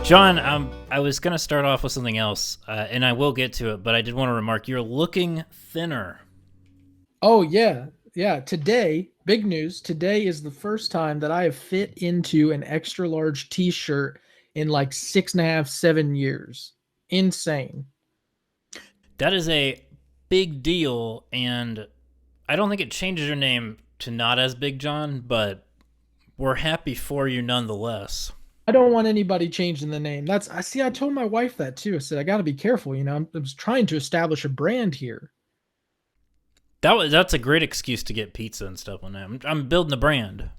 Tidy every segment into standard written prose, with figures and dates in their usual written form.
John, I was going to start off with something else, and I will get to it, but I did want to remark you're looking thinner. Oh yeah, yeah. Today, big news. Today is the first time that I have fit into an extra large T-shirt in like 6.5, 7 years. Insane. That is a big deal, and I don't think it changes your name to not as Big John, but we're happy for you nonetheless. I don't want anybody changing the name. I see. I told my wife that too. I said I got to be careful. I was trying to establish a brand here. That's a great excuse to get pizza and stuff on that. I'm building the brand.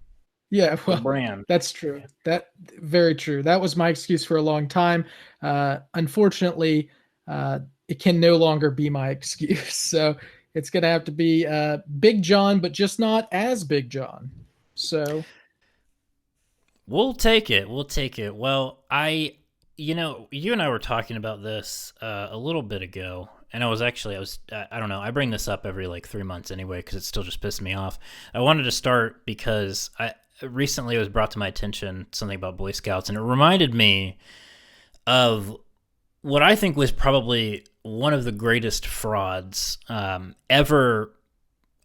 Yeah, The well, brand. that's true. That very true. That was my excuse for a long time. Unfortunately, it can no longer be my excuse. So it's gonna have to be Big John, but just not as Big John. So We'll take it. We'll take it. Well, you and I were talking about this a little bit ago, and I don't know. I bring this up every like 3 months anyway because it still just pissed me off. I wanted to start because I recently it was brought to my attention something about Boy Scouts, and it reminded me of what I think was probably one of the greatest frauds ever.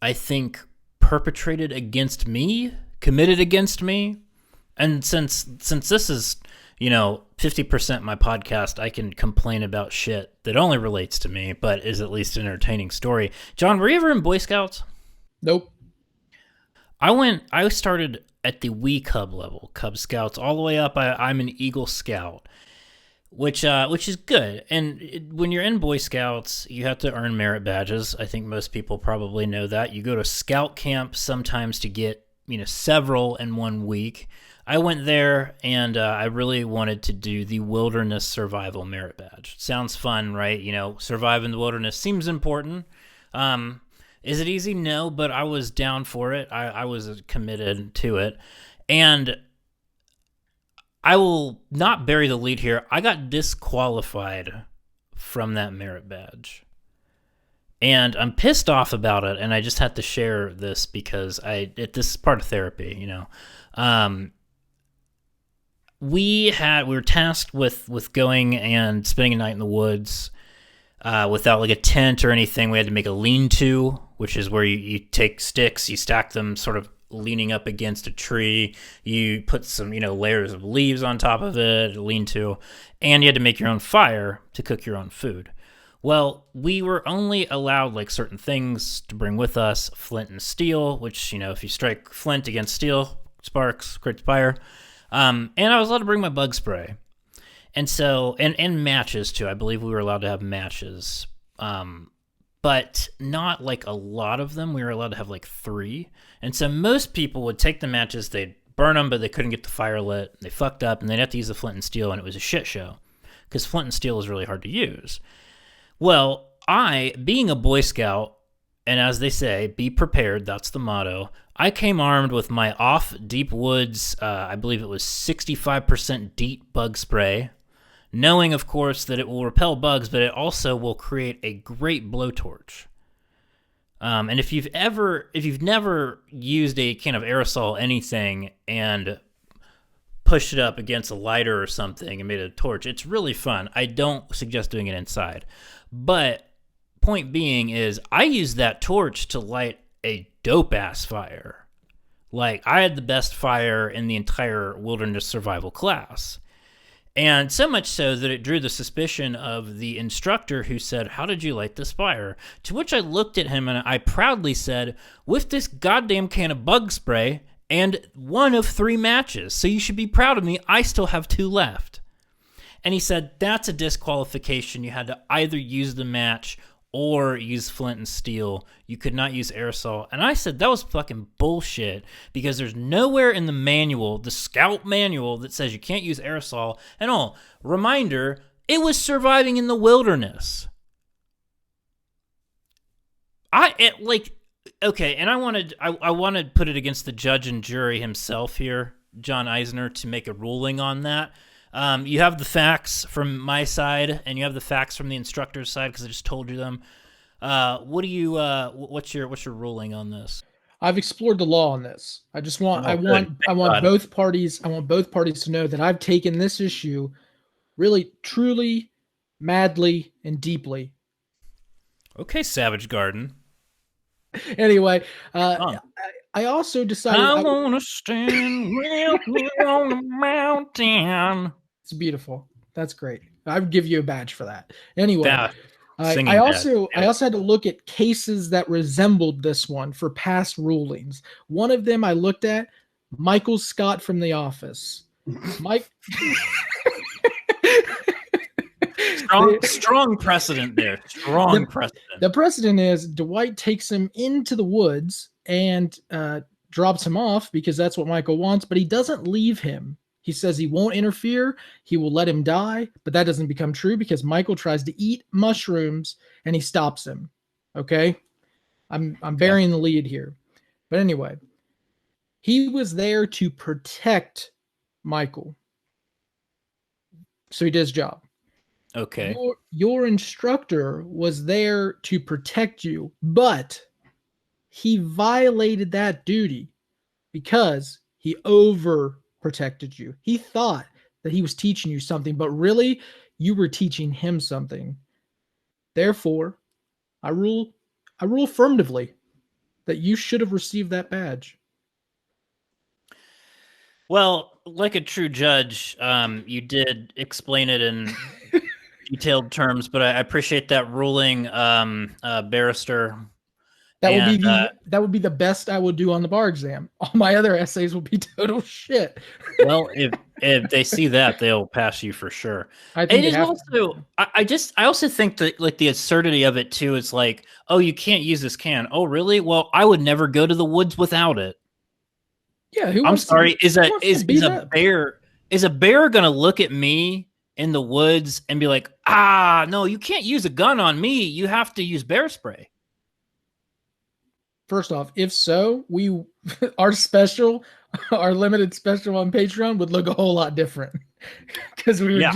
I think perpetrated against me, committed against me. And since this is, 50% my podcast, I can complain about shit that only relates to me, but is at least an entertaining story. John, were you ever in Boy Scouts? nope. I started at the wee cub level, Cub Scouts, all the way up. I'm an Eagle Scout, which is good. And when you're in Boy Scouts, you have to earn merit badges. I think most people probably know that. You go to scout camp sometimes to get, several in 1 week. I went there and I really wanted to do the Wilderness Survival Merit Badge. Sounds fun, right? Survive in the wilderness seems important. Is it easy? No, but I was down for it. I was committed to it. And I will not bury the lead here. I got disqualified from that merit badge. And I'm pissed off about it, and I just had to share this because this is part of therapy. We were tasked with going and spending a night in the woods without like a tent or anything. We had to make a lean-to, which is where you take sticks, you stack them sort of leaning up against a tree. You put some layers of leaves on top of it, lean-to, and you had to make your own fire to cook your own food. Well, we were only allowed like certain things to bring with us, flint and steel, which, if you strike flint against steel, sparks, creates fire. And I was allowed to bring my bug spray. And so, and matches too. I believe we were allowed to have matches. But not like a lot of them. We were allowed to have like 3. And so most people would take the matches, they'd burn them, but they couldn't get the fire lit. They fucked up and they'd have to use the flint and steel, and it was a shit show. Because flint and steel is really hard to use. Well, being a Boy Scout, and as they say, be prepared, that's the motto, I came armed with my Off Deep Woods, I believe it was 65% DEET bug spray, knowing, of course, that it will repel bugs, but it also will create a great blowtorch. And if you've never used a can of aerosol anything and pushed it up against a lighter or something and made a torch, it's really fun. I don't suggest doing it inside. But point being is I used that torch to light a dope-ass fire. Like, I had the best fire in the entire wilderness survival class. And so much so that it drew the suspicion of the instructor who said, "How did you light this fire?" To which I looked at him and I proudly said, "With this goddamn can of bug spray and 1 of 3 matches. So you should be proud of me. I still have 2 left." And he said, "That's a disqualification. You had to either use the match or use flint and steel. You could not use aerosol." And I said, that was fucking bullshit, because there's nowhere in the manual, the scout manual, that says you can't use aerosol. And reminder, it was surviving in the wilderness. Okay, and I want to put it against the judge and jury himself here, John Eisner, to make a ruling on that. You have the facts from my side, and you have the facts from the instructor's side, because I just told you them. What's your ruling on this? I've explored the law on this. I Oh, good. want Thank God. both parties. I want both parties to know that I've taken this issue really, truly, madly, and deeply. Okay, Savage Garden. Anyway, Oh. I also decided I wanna stand with you on the mountain. it's beautiful. That's great. I would give you a badge for that. Anyway, That I singing bad. also had to look at cases that resembled this one for past rulings. One of them I looked at, Michael Scott from The Office. Mike Strong precedent there. Strong the, precedent. the precedent is Dwight takes him into the woods and drops him off because that's what Michael wants, but he doesn't leave him. He says he won't interfere. He will let him die, but that doesn't become true because Michael tries to eat mushrooms and he stops him. Okay? I'm burying the lead here. But anyway, he was there to protect Michael. So he did his job. Okay. Your instructor was there to protect you, but he violated that duty because he overprotected you. He thought that he was teaching you something, but really you were teaching him something. Therefore, I rule affirmatively that you should have received that badge. Well, like a true judge, you did explain it in detailed terms, but I appreciate that ruling, barrister. That And that would be the best I would do on the bar exam. All my other essays will be total shit. well, if they see that, they'll pass you for sure. I think It they is have also, to. I also think that like the absurdity of it too is like, oh, you can't use this can. Oh, really? Well, I would never go to the woods without it. Yeah, who I'm wants sorry. who wants to beat up? Is a bear gonna look at me in the woods and be like, ah, no, you can't use a gun on me. You have to use bear spray. First off, if so, we our special, our limited special on Patreon would look a whole lot different because Yeah.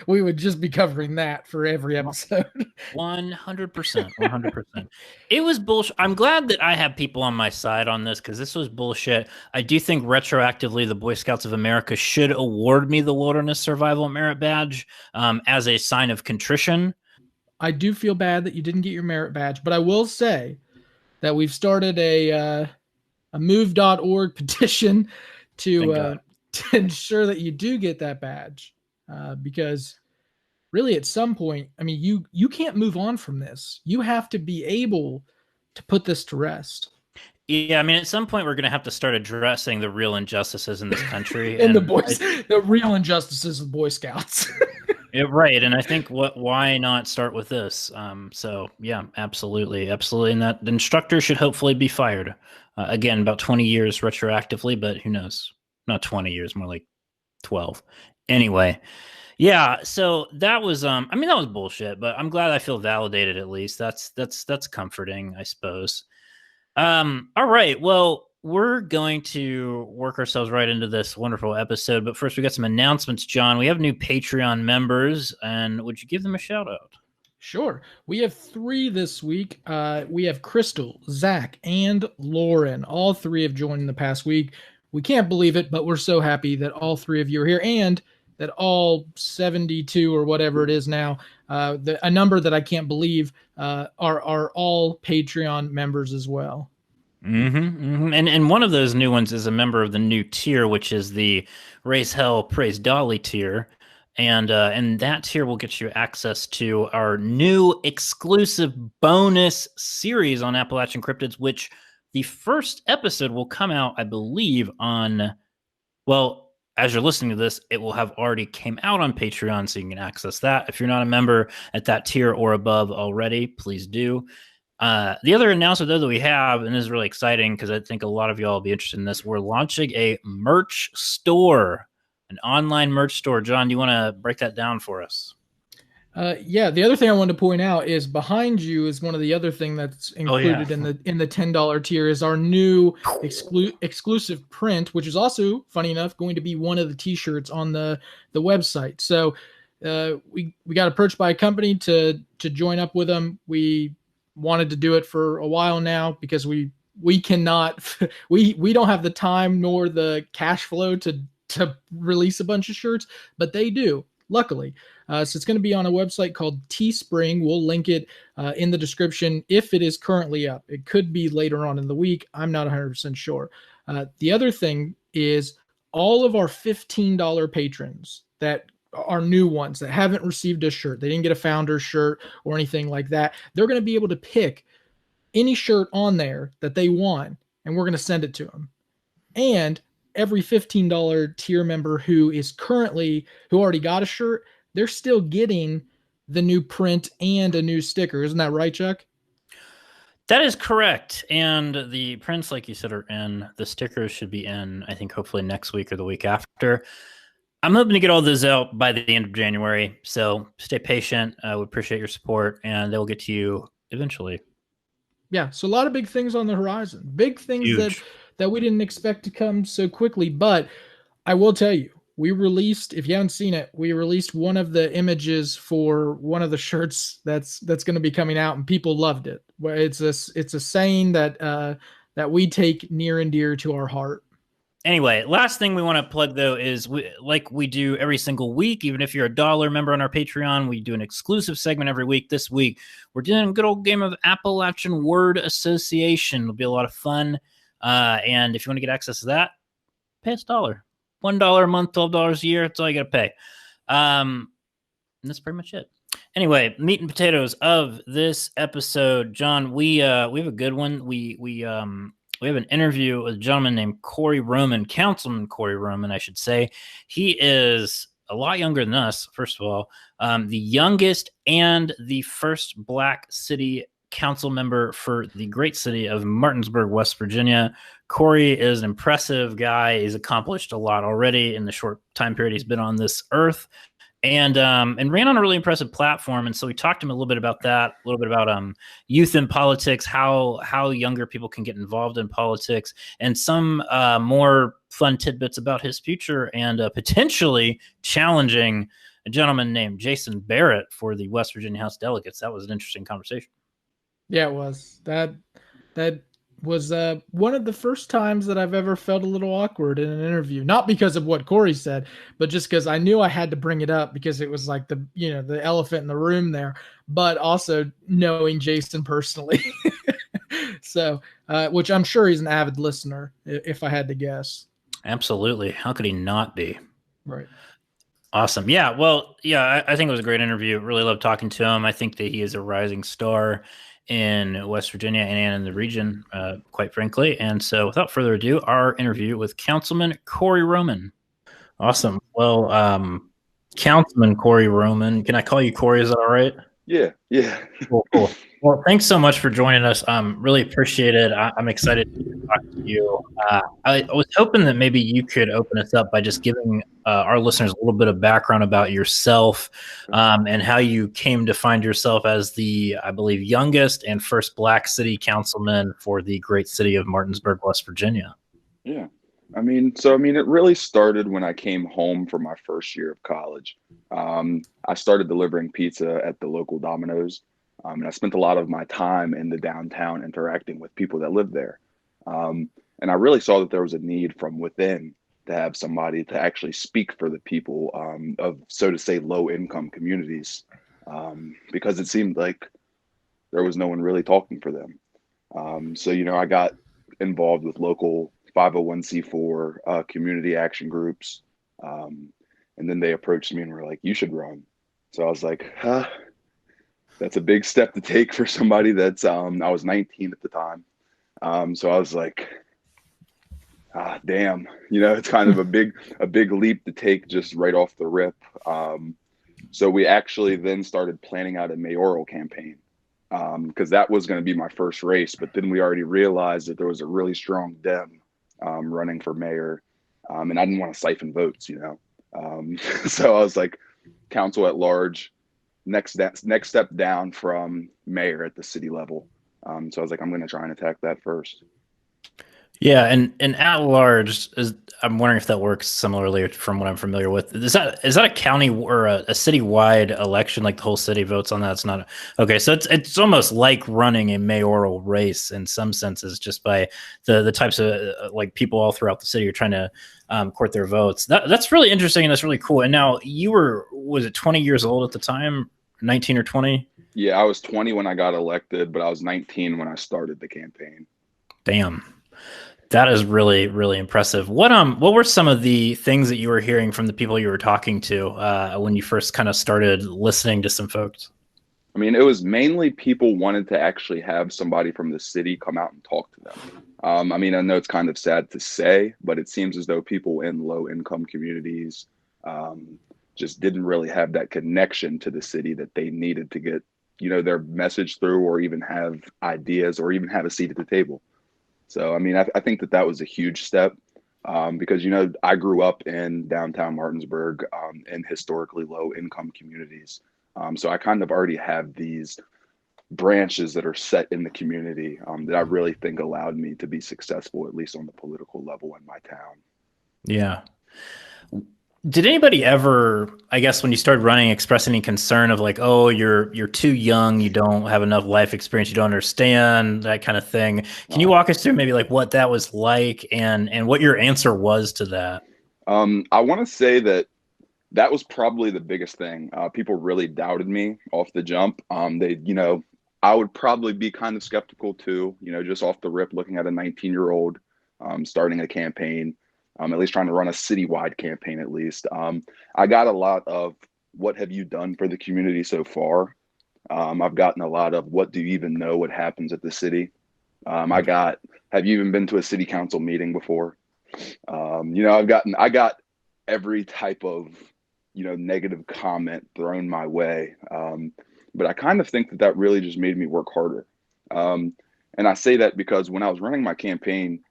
we would just be covering that for every episode. 100%. 100%. It was bullshit. I'm glad that I have people on my side on this because this was bullshit. I do think retroactively the Boy Scouts of America should award me the Wilderness Survival Merit Badge as a sign of contrition. I do feel bad that you didn't get your merit badge, but I will say that we've started a move.org petition to ensure that you do get that badge because really at some point, I mean, you can't move on from this. You have to be able to put this to rest. Yeah, I mean, at some point we're going to have to start addressing the real injustices in this country, And and the real injustices of Boy Scouts. right. And I think why not start with this? So yeah, absolutely, absolutely. And that the instructor should hopefully be fired. Again, about 20 years retroactively, but who knows? Not 20 years, more like 12. Anyway, yeah. So that was, I mean, that was bullshit. But I'm glad I feel validated at least. That's comforting, I suppose. All right. Well, we're going to work ourselves right into this wonderful episode. But first, we got some announcements, John. We have new Patreon members, and would you give them a shout out? Sure. We have 3 this week. We have Crystal, Zach, and Lauren. All 3 have joined in the past week. We can't believe it, but we're so happy that all 3 of you are here and that all 72 or whatever it is now, a number that I can't believe, are all Patreon members as well. And one of those new ones is a member of the new tier, which is the Raise Hell, Praise Dolly tier. And that tier will get you access to our new exclusive bonus series on Appalachian cryptids, which the first episode will come out, I believe, on, well, as you're listening to this, it will have already came out on Patreon, so you can access that. If you're not a member at that tier or above already, please do. The other announcement, though, that we have, and this is really exciting because I think a lot of y'all will be interested in this, we're launching a merch store, an online merch store. John, do you want to break that down for us? Yeah, the other thing I wanted to point out is behind you is one of the other thing that's included in the $10 tier is our new exclusive print, which is also, funny enough, going to be one of the t-shirts on the website. So we got approached by a company to join up with them. We wanted to do it for a while now because we cannot we don't have the time nor the cash flow to release a bunch of shirts, but they do. luckily. So it's going to be on a website called Teespring. We'll link it in the description if it is currently up. It could be later on in the week. I'm not 100% sure. The other thing is all of our $15 patrons that are new ones that haven't received a shirt, they didn't get a founder shirt or anything like that, they're going to be able to pick any shirt on there that they want, and we're going to send it to them. And every $15 tier member who already got a shirt, they're still getting the new print and a new sticker. Isn't that right, Chuck? That is correct. And the prints, like you said, are in. The stickers should be in, I think, hopefully next week or the week after. I'm hoping to get all those out by the end of January. So stay patient. We appreciate your support, and they'll get to you eventually. Yeah, so a lot of big things on the horizon. Big things that Huge. we didn't expect to come so quickly, but I will tell you, we released, if you haven't seen it, we released one of the images for one of the shirts that's going to be coming out, and people loved it. It's a saying that we take near and dear to our heart. Anyway, last thing we want to plug, though, is like we do every single week, even if you're a dollar member on our Patreon, we do an exclusive segment every week. This week, we're doing a good old game of Appalachian Word Association. It'll be a lot of fun. And if you want to get access to that, pay us $1. $1 a month, $12 a year. That's all you got to pay. And that's pretty much it. Anyway, meat and potatoes of this episode. John, we have a good one. We have an interview with a gentleman named Cory Roman, Councilman Cory Roman, I should say. He is a lot younger than us, first of all. The youngest and the first Black city council member for the great city of Martinsburg, West Virginia. Cory is an impressive guy. He's accomplished a lot already in the short time period he's been on this earth. And ran on a really impressive platform. And so we talked to him a little bit about that, a little bit about youth in politics, how younger people can get involved in politics, and some more fun tidbits about his future, and potentially challenging a gentleman named Jason Barrett for the West Virginia House Delegates. That was an interesting conversation. Yeah, it was. That was one of the first times that I've ever felt a little awkward in an interview. Not because of what Cory said, but just because I knew I had to bring it up because it was like the elephant in the room there. But also knowing Jason personally, so which I'm sure he's an avid listener, if I had to guess. Absolutely. How could he not be? Right. Awesome. Yeah. Well, yeah, I think it was a great interview. Really loved talking to him. I think that he is a rising star in West Virginia and in the region, quite frankly. And so without further ado, our interview with Councilman Cory Roman. Awesome. Well, Councilman Cory Roman, can I call you Cory? Is that all right? Yeah. Cool. Well, thanks so much for joining us. Really appreciate it. I'm excited to talk to you. I was hoping that maybe you could open us up by just giving our listeners a little bit of background about yourself, and how you came to find yourself as the, I believe, youngest and first Black city councilman for the great city of Martinsburg, West Virginia. Yeah. It really started when I came home for my first year of college. I started delivering pizza at the local Domino's. And I spent a lot of my time in the downtown interacting with people that lived there. And I really saw that there was a need from within to have somebody to actually speak for the people of, so to say, low income communities, because it seemed like there was no one really talking for them. I got involved with local 501c4 community action groups. And then they approached me and were like, you should run. So I was like, that's a big step to take for somebody that's, I was 19 at the time. So I was like, damn, it's kind of a big leap to take just right off the rip. So we actually then started planning out a mayoral campaign, because that was going to be my first race. But then we already realized that there was a really strong Dem running for mayor. And I didn't want to siphon votes, so I was like, council at large, next step down from mayor at the city level. So I was like, I'm going to try and attack that first. Yeah, and at large I'm wondering if that works similarly from what I'm familiar with. Is that a county or a citywide election? Like the whole city votes on that? It's not. Okay, so it's almost like running a mayoral race in some senses, just by the types of like people all throughout the city are trying to court their votes. That's really interesting and that's really cool. And now you was it 20 years old at the time, 19 or 20? Yeah, I was 20 when I got elected, but I was 19 when I started the campaign. Damn. That is really, really impressive. What were some of the things that you were hearing from the people you were talking to when you first kind of started listening to some folks? I mean, it was mainly people wanted to actually have somebody from the city come out and talk to them. I mean, I know it's kind of sad to say, but it seems as though people in low income communities just didn't really have that connection to the city that they needed to get, their message through, or even have ideas, or even have a seat at the table. So, I mean, I think that that was a huge step, because, I grew up in downtown Martinsburg, in historically low income communities. So I kind of already have these branches that are set in the community, that I really think allowed me to be successful, at least on the political level in my town. Yeah. Did anybody ever, I guess, when you started running, express any concern of like, oh, you're too young, you don't have enough life experience, you don't understand that kind of thing? Can you walk us through maybe like what that was like and what your answer was to that? I want to say that that was probably the biggest thing. People really doubted me off the jump. I would probably be kind of skeptical too, just off the rip, looking at a 19-year-old starting a campaign, at least trying to run a citywide campaign, at least. I got a lot of, what have you done for the community so far? I've gotten a lot of, what do you even know what happens at the city? Have you even been to a city council meeting before? I got every type of, negative comment thrown my way. But I kind of think that that really just made me work harder. And I say that because when I was running my campaign,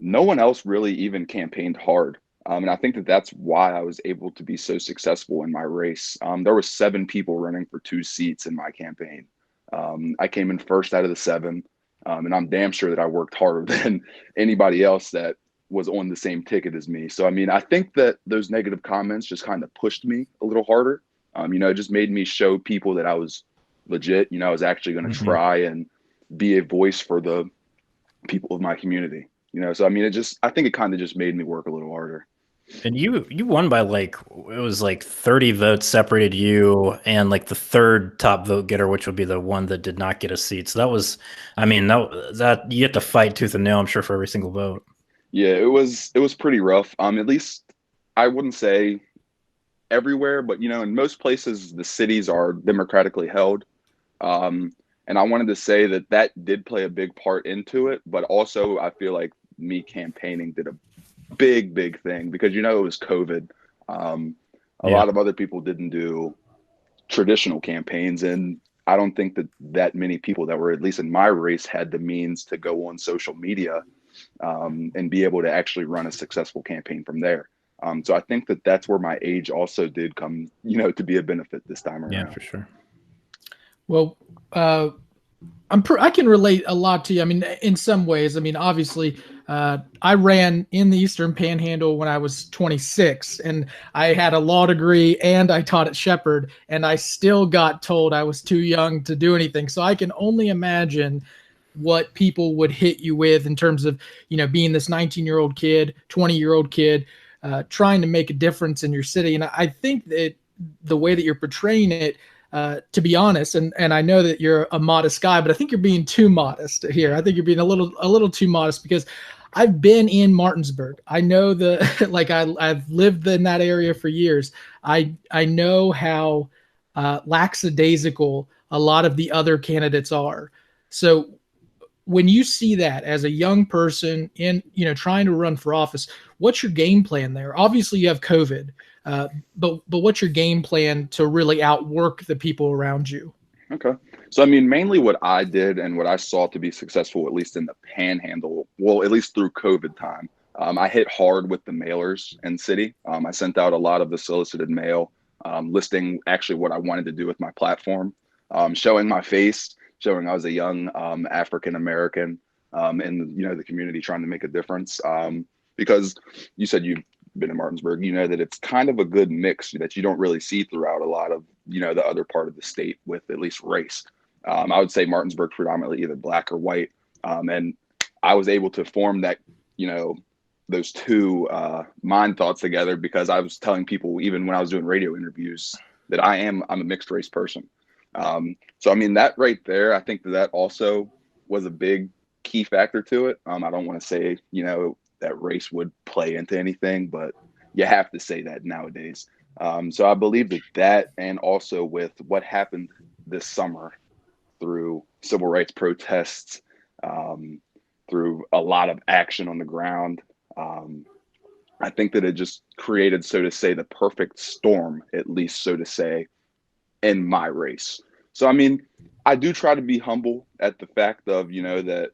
no one else really even campaigned hard. And I think that that's why I was able to be so successful in my race. There were 7 people running for 2 seats in my campaign. I came in first out of the 7. And I'm damn sure that I worked harder than anybody else that was on the same ticket as me. So, I mean, I think that those negative comments just kind of pushed me a little harder. It just made me show people that I was legit. I was actually going to try and be a voice for the people of my community. So I mean, I think it kind of just made me work a little harder. And you won by like, it was like 30 votes separated you and like the third top vote getter, which would be the one that did not get a seat. So that was, I mean, that you have to fight tooth and nail, I'm sure, for every single vote. Yeah, it was pretty rough. At least I wouldn't say everywhere, but in most places the cities are democratically held. And I wanted to say that that did play a big part into it, but also I feel like me campaigning did a big thing, because it was COVID. A lot of other people didn't do traditional campaigns, and I don't think that many people that were, at least in my race, had the means to go on social media, and be able to actually run a successful campaign from there. So I think that that's where my age also did come, to be a benefit this time around. Yeah, for sure. Well, I can relate a lot to you. I mean, in some ways. I mean, obviously, I ran in the Eastern Panhandle when I was 26, and I had a law degree, and I taught at Shepherd, and I still got told I was too young to do anything. So I can only imagine what people would hit you with in terms of, being this 19-year-old kid, 20-year-old kid, trying to make a difference in your city. And I think that the way that you're portraying it, to be honest, and I know that you're a modest guy, but I think you're being too modest here. I think you're being a little too modest, because I've been in Martinsburg. I know like I've lived in that area for years. I know how lackadaisical a lot of the other candidates are. So when you see that as a young person in, trying to run for office, what's your game plan there? Obviously you have COVID, but what's your game plan to really outwork the people around you? Okay. So, I mean, mainly what I did and what I saw to be successful, at least in the Panhandle, well, at least through COVID time, I hit hard with the mailers in city. I sent out a lot of the solicited mail, listing actually what I wanted to do with my platform, showing my face, showing I was a young African American, in the community, trying to make a difference. Because you said you've been in Martinsburg, that it's kind of a good mix that you don't really see throughout a lot of the other part of the state with at least race. I would say Martinsburg predominantly either black or white, and I was able to form that those two mind thoughts together because I was telling people even when I was doing radio interviews that I'm a mixed race person. So I mean that right there, I think that also was a big key factor to it. I don't want to say that race would play into anything, but you have to say that nowadays. So I believe that and also with what happened this summer through civil rights protests, through a lot of action on the ground, I think that it just created, so to say, the perfect storm, at least so to say, in my race. So, I mean, I do try to be humble at the fact of, that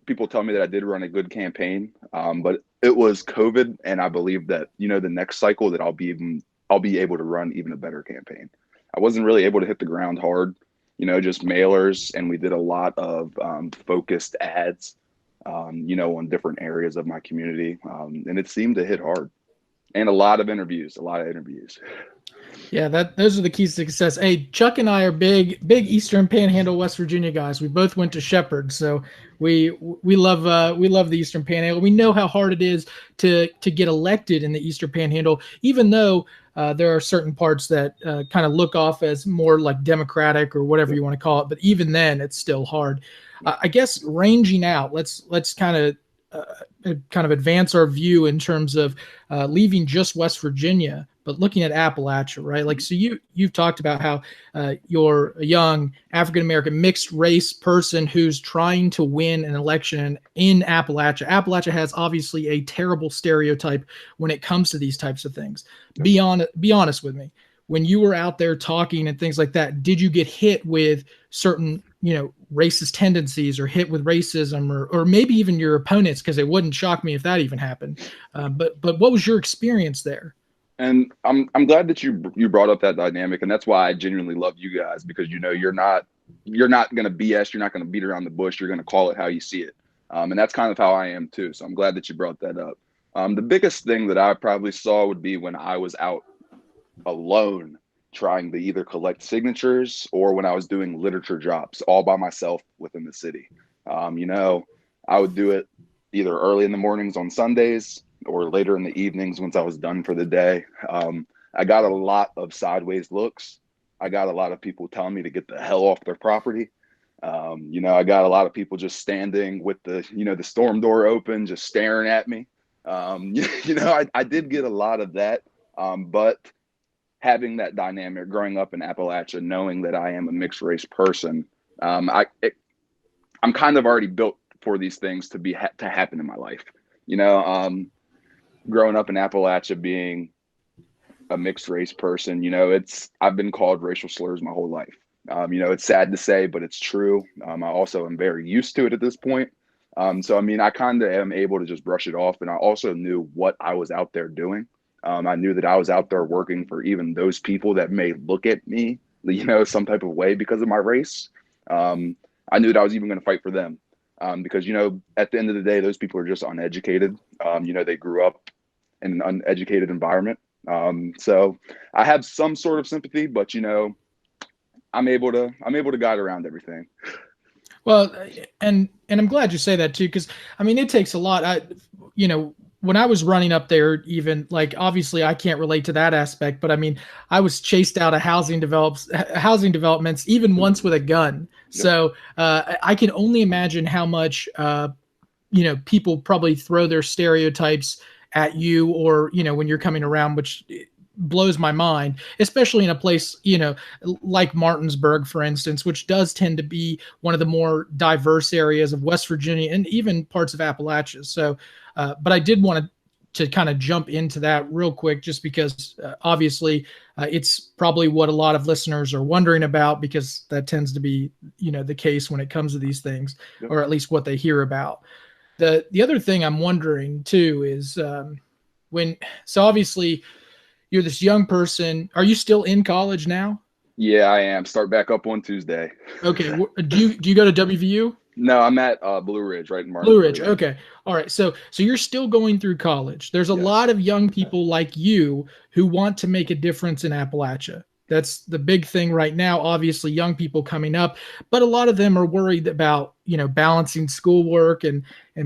people tell me that I did run a good campaign, but it was COVID. And I believe that, the next cycle that I'll be able to run even a better campaign. I wasn't really able to hit the ground hard, just mailers. And we did a lot of focused ads, on different areas of my community. And it seemed to hit hard, and a lot of interviews. Yeah, those are the keys to success. Hey, Chuck and I are big Eastern Panhandle, West Virginia guys. We both went to Shepherd, so we love the Eastern Panhandle. We know how hard it is to get elected in the Eastern Panhandle, even though there are certain parts that kind of look off as more like Democratic or whatever you want to call it. But even then, it's still hard. I guess ranging out. Let's kind of advance our view in terms of leaving just West Virginia, but looking at Appalachia, right? Like, so you've talked about how you're a young African-American mixed race person who's trying to win an election in Appalachia. Appalachia has obviously a terrible stereotype when it comes to these types of things. Be honest with me. When you were out there talking and things like that, did you get hit with certain, racist tendencies or hit with racism or maybe even your opponents? Because it wouldn't shock me if that even happened. But what was your experience there? And I'm glad that you brought up that dynamic, and that's why I genuinely love you guys, because you're not going to BS, you're not going to beat around the bush, you're going to call it how you see it, and that's kind of how I am too. So I'm glad that you brought that up. The biggest thing that I probably saw would be when I was out alone trying to either collect signatures or when I was doing literature drops all by myself within the city. I would do it either early in the mornings on Sundays or later in the evenings once I was done for the day. I got a lot of sideways looks. I got a lot of people telling me to get the hell off their property. I got a lot of people just standing with the storm door open, just staring at me. I did get a lot of that. But having that dynamic growing up in Appalachia, knowing that I am a mixed race person, I'm kind of already built for these things to happen in my life. Growing up in Appalachia, being a mixed race person, I've been called racial slurs my whole life. It's sad to say, but it's true. I also am very used to it at this point. So, I kind of am able to just brush it off. And I also knew what I was out there doing. I knew that I was out there working for even those people that may look at me, some type of way because of my race. I knew that I was even going to fight for them. Because, at the end of the day, those people are just uneducated. They grew up in an uneducated environment. So I have some sort of sympathy, but, I'm able to guide around everything. Well, and I'm glad you say that too, because it takes a lot. When I was running up there, even like obviously I can't relate to that aspect, but I was chased out of housing developments even once with a gun. Yep. So I can only imagine how much people probably throw their stereotypes at you, or when you're coming around, which blows my mind, especially in a place like Martinsburg, for instance, which does tend to be one of the more diverse areas of West Virginia and even parts of Appalachia. So but I did want to kind of jump into that real quick, just because obviously it's probably what a lot of listeners are wondering about, because that tends to be the case when it comes to these things. Yep. Or at least what they hear about. The other thing I'm wondering too is so obviously you're this young person. Are you still in college now? Yeah, I am. Start back up on Tuesday. Okay. Do you go to WVU? No, I'm at Blue Ridge, right in Blue Ridge. Martinsburg. Okay. All right. So you're still going through college. There's a Yes. lot of young people like you who want to make a difference in Appalachia. That's the big thing right now. Obviously, young people coming up, but a lot of them are worried about balancing schoolwork and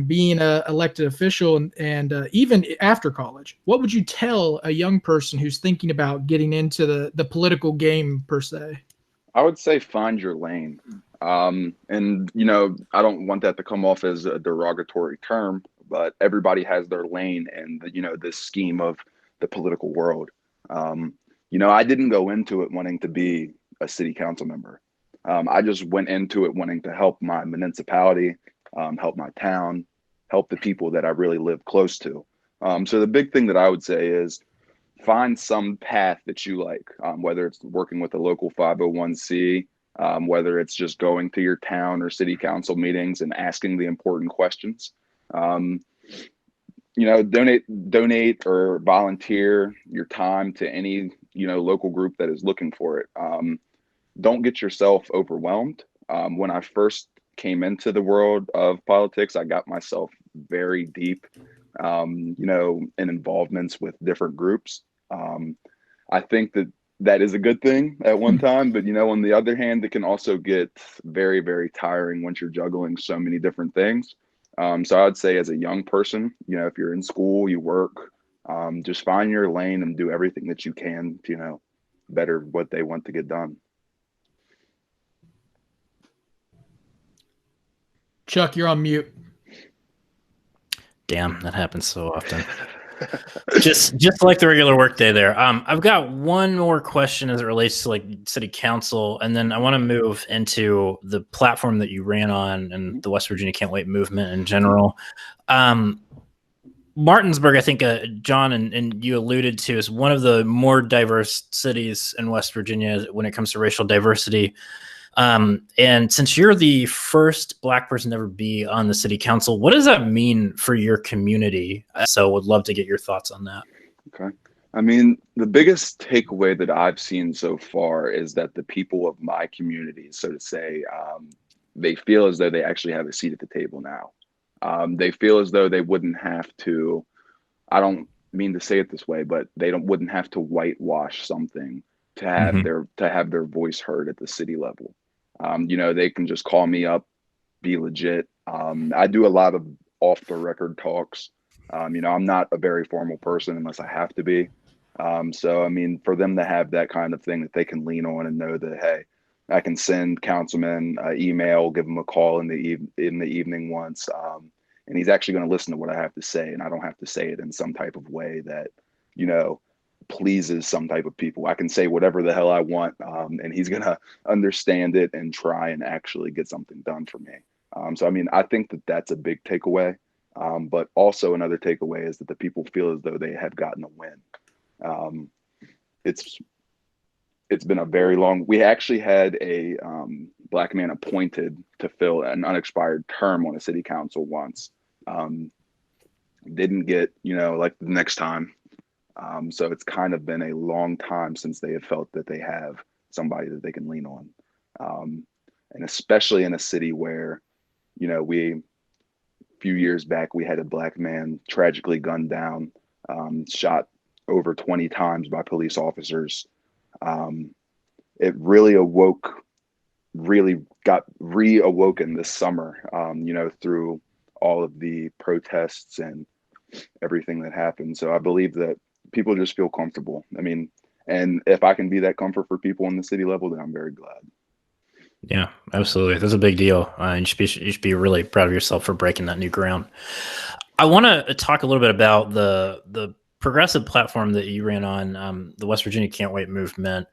being a elected official and even after college. What would you tell a young person who's thinking about getting into the political game per se? I would say find your lane. And I don't want that to come off as a derogatory term, but everybody has their lane in this scheme of the political world. I didn't go into it wanting to be a city council member. I just went into it wanting to help my municipality, help my town, help the people that I really live close to. So the big thing that I would say is find some path that you like, whether it's working with a local 501c, whether it's just going to your town or city council meetings and asking the important questions. Donate or volunteer your time to any local group that is looking for it. Don't get yourself overwhelmed. When I first came into the world of politics, I got myself very deep, in involvements with different groups. I think that is a good thing at one time, but on the other hand, it can also get very, very tiring once you're juggling so many different things. So I'd say as a young person, if you're in school, you work, just find your lane and do everything that you can to, better what they want to get done. Chuck, you're on mute. Damn, that happens so often. just like the regular workday there. I've got one more question as it relates to like city council, and then I want to move into the platform that you ran on and the West Virginia Can't Wait movement in general. Martinsburg, I think John and you alluded to, is one of the more diverse cities in West Virginia when it comes to racial diversity. And since you're the first Black person to ever be on the city council, what does that mean for your community? So would love to get your thoughts on that. Okay. I mean, the biggest takeaway that I've seen so far is that the people of my community, so to say, they feel as though they actually have a seat at the table now. They feel as though they wouldn't have to, I don't mean to say it this way, but wouldn't have to whitewash something to have their voice heard at the city level. They can just call me up, be legit. I do a lot of off the record talks. I'm not a very formal person unless I have to be. So, I mean, for them to have that kind of thing that they can lean on and know that, hey, I can send Councilman an email, give him a call in the evening once, and he's actually going to listen to what I have to say, and I don't have to say it in some type of way that, pleases some type of people. I can say whatever the hell I want, and he's going to understand it and try and actually get something done for me. So, I mean, I think that that's a big takeaway. But also another takeaway is that the people feel as though they have gotten a win. It's been a very long. We actually had a Black man appointed to fill an unexpired term on a city council once. Didn't get, like the next time. So it's kind of been a long time since they have felt that they have somebody that they can lean on. And especially in a city where, a few years back, we had a Black man tragically gunned down, shot over 20 times by police officers. It really got reawoken this summer, through all of the protests and everything that happened. So I believe that people just feel comfortable. I mean, and if I can be that comfort for people on the city level, then I'm very glad. Yeah, absolutely. That's a big deal. You should be really proud of yourself for breaking that new ground. I want to talk a little bit about the progressive platform that you ran on, the West Virginia Can't Wait movement.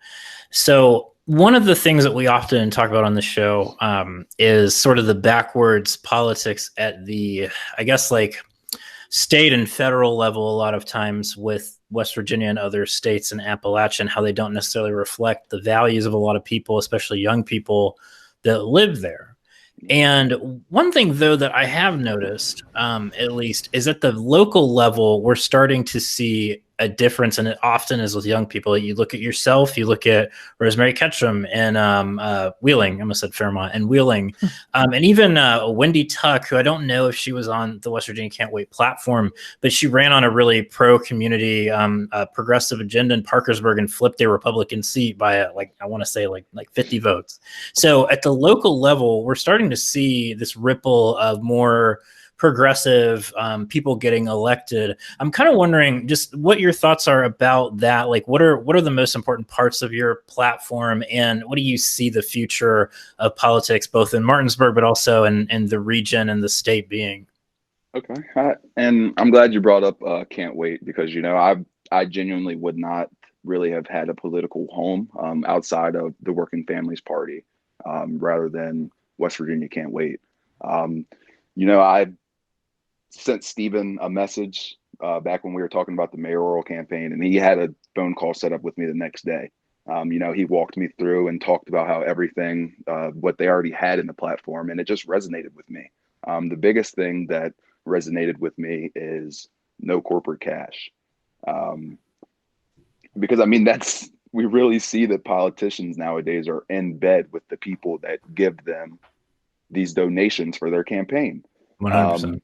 So one of the things that we often talk about on the show is sort of the backwards politics at the, I guess, like state and federal level a lot of times with West Virginia and other states in Appalachia, and how they don't necessarily reflect the values of a lot of people, especially young people that live there. And one thing, though, that I have noticed, at least, is at the local level, we're starting to see a difference, and it often is with young people. You look at yourself, you look at Rosemary Ketchum and Wheeling, I almost said Fairmont, and Wheeling, and even Wendy Tuck, who I don't know if she was on the West Virginia Can't Wait platform, but she ran on a really pro-community progressive agenda in Parkersburg and flipped a Republican seat by I want to say like 50 votes. So at the local level, we're starting to see this ripple of more progressive people getting elected. I'm kind of wondering just what your thoughts are about that. Like, what are the most important parts of your platform, and what do you see the future of politics, both in Martinsburg, but also in the region and the state being? Okay. And I'm glad you brought up Can't Wait, because, I genuinely would not really have had a political home outside of the Working Families Party rather than West Virginia Can't Wait. I sent Stephen a message back when we were talking about the mayoral campaign, and he had a phone call set up with me the next day. He walked me through and talked about how everything, what they already had in the platform, and it just resonated with me. The biggest thing that resonated with me is no corporate cash. Because we really see that politicians nowadays are in bed with the people that give them these donations for their campaign. 100%.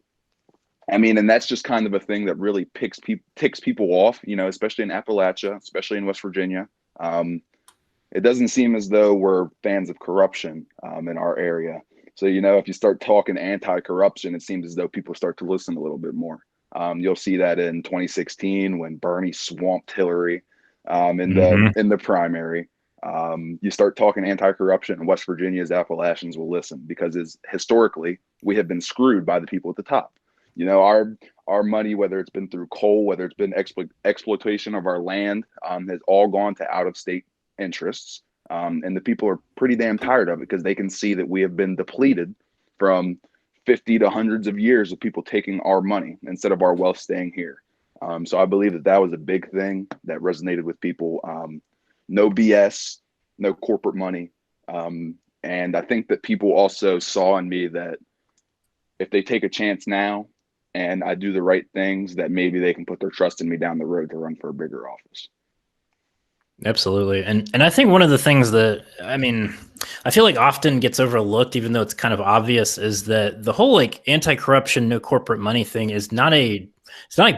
And that's just kind of a thing that really ticks people off, especially in Appalachia, especially in West Virginia. It doesn't seem as though we're fans of corruption in our area. So, if you start talking anti-corruption, it seems as though people start to listen a little bit more. You'll see that in 2016 when Bernie swamped Hillary in the primary. You start talking anti-corruption, and West Virginia's Appalachians will listen, because historically we have been screwed by the people at the top. Our money, whether it's been through coal, whether it's been exploitation of our land, has all gone to out-of-state interests. And the people are pretty damn tired of it, because they can see that we have been depleted from 50 to hundreds of years of people taking our money instead of our wealth staying here. So I believe that was a big thing that resonated with people. No BS, no corporate money. And I think that people also saw in me that if they take a chance now and I do the right things, that maybe they can put their trust in me down the road to run for a bigger office. Absolutely. And I think one of the things that, I feel like often gets overlooked, even though it's kind of obvious, is that the whole anti-corruption, no corporate money thing is not a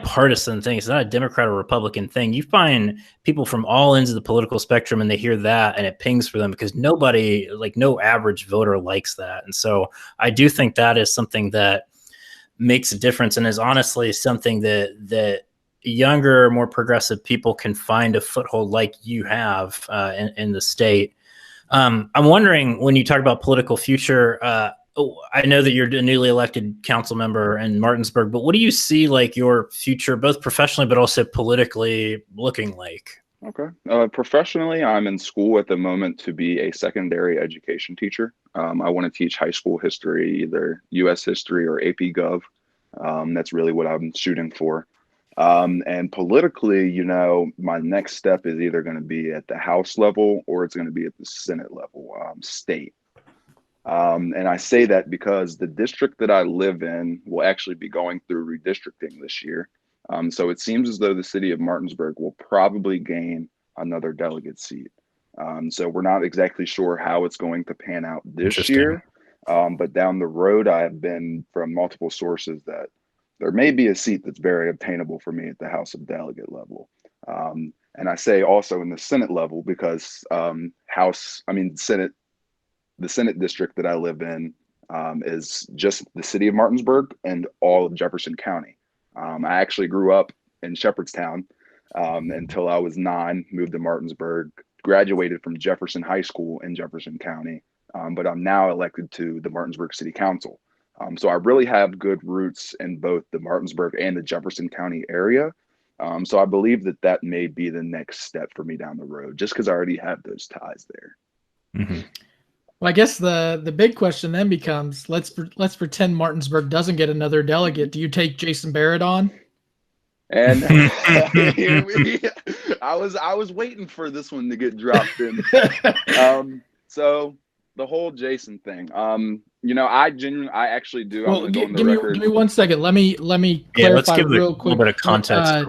partisan thing. It's not a Democrat or Republican thing. You find people from all ends of the political spectrum and they hear that and it pings for them, because nobody, no average voter likes that. And so I do think that is something that makes a difference, and is honestly something that younger, more progressive people can find a foothold like you have in the state. I'm wondering, when you talk about political future, I know that you're a newly elected council member in Martinsburg, but what do you see your future, both professionally but also politically, looking like? Okay. Professionally, I'm in school at the moment to be a secondary education teacher. I want to teach high school history, either U.S. history or AP Gov. That's really what I'm shooting for. And politically, my next step is either going to be at the House level or it's going to be at the Senate level, state. And I say that because the district that I live in will actually be going through redistricting this year. So it seems as though the city of Martinsburg will probably gain another delegate seat. So we're not exactly sure how it's going to pan out this year. But down the road, I have been from multiple sources that there may be a seat that's very obtainable for me at the House of Delegate level. And I say also in the Senate level, because the Senate district that I live in is just the city of Martinsburg and all of Jefferson County. I actually grew up in Shepherdstown until I was 9, moved to Martinsburg, graduated from Jefferson High School in Jefferson County, but I'm now elected to the Martinsburg City Council. So I really have good roots in both the Martinsburg and the Jefferson County area. So I believe that may be the next step for me down the road, just because I already have those ties there. Mm-hmm. Well, I guess the big question then becomes, let's pretend Martinsburg doesn't get another delegate. Do you take Jason Barrett on? And I was waiting for this one to get dropped in. So the whole Jason thing. I actually do. I'm Well, going to go on the give me record. 1 second. Let me Yeah, let's clarify give real a quick. little bit of context.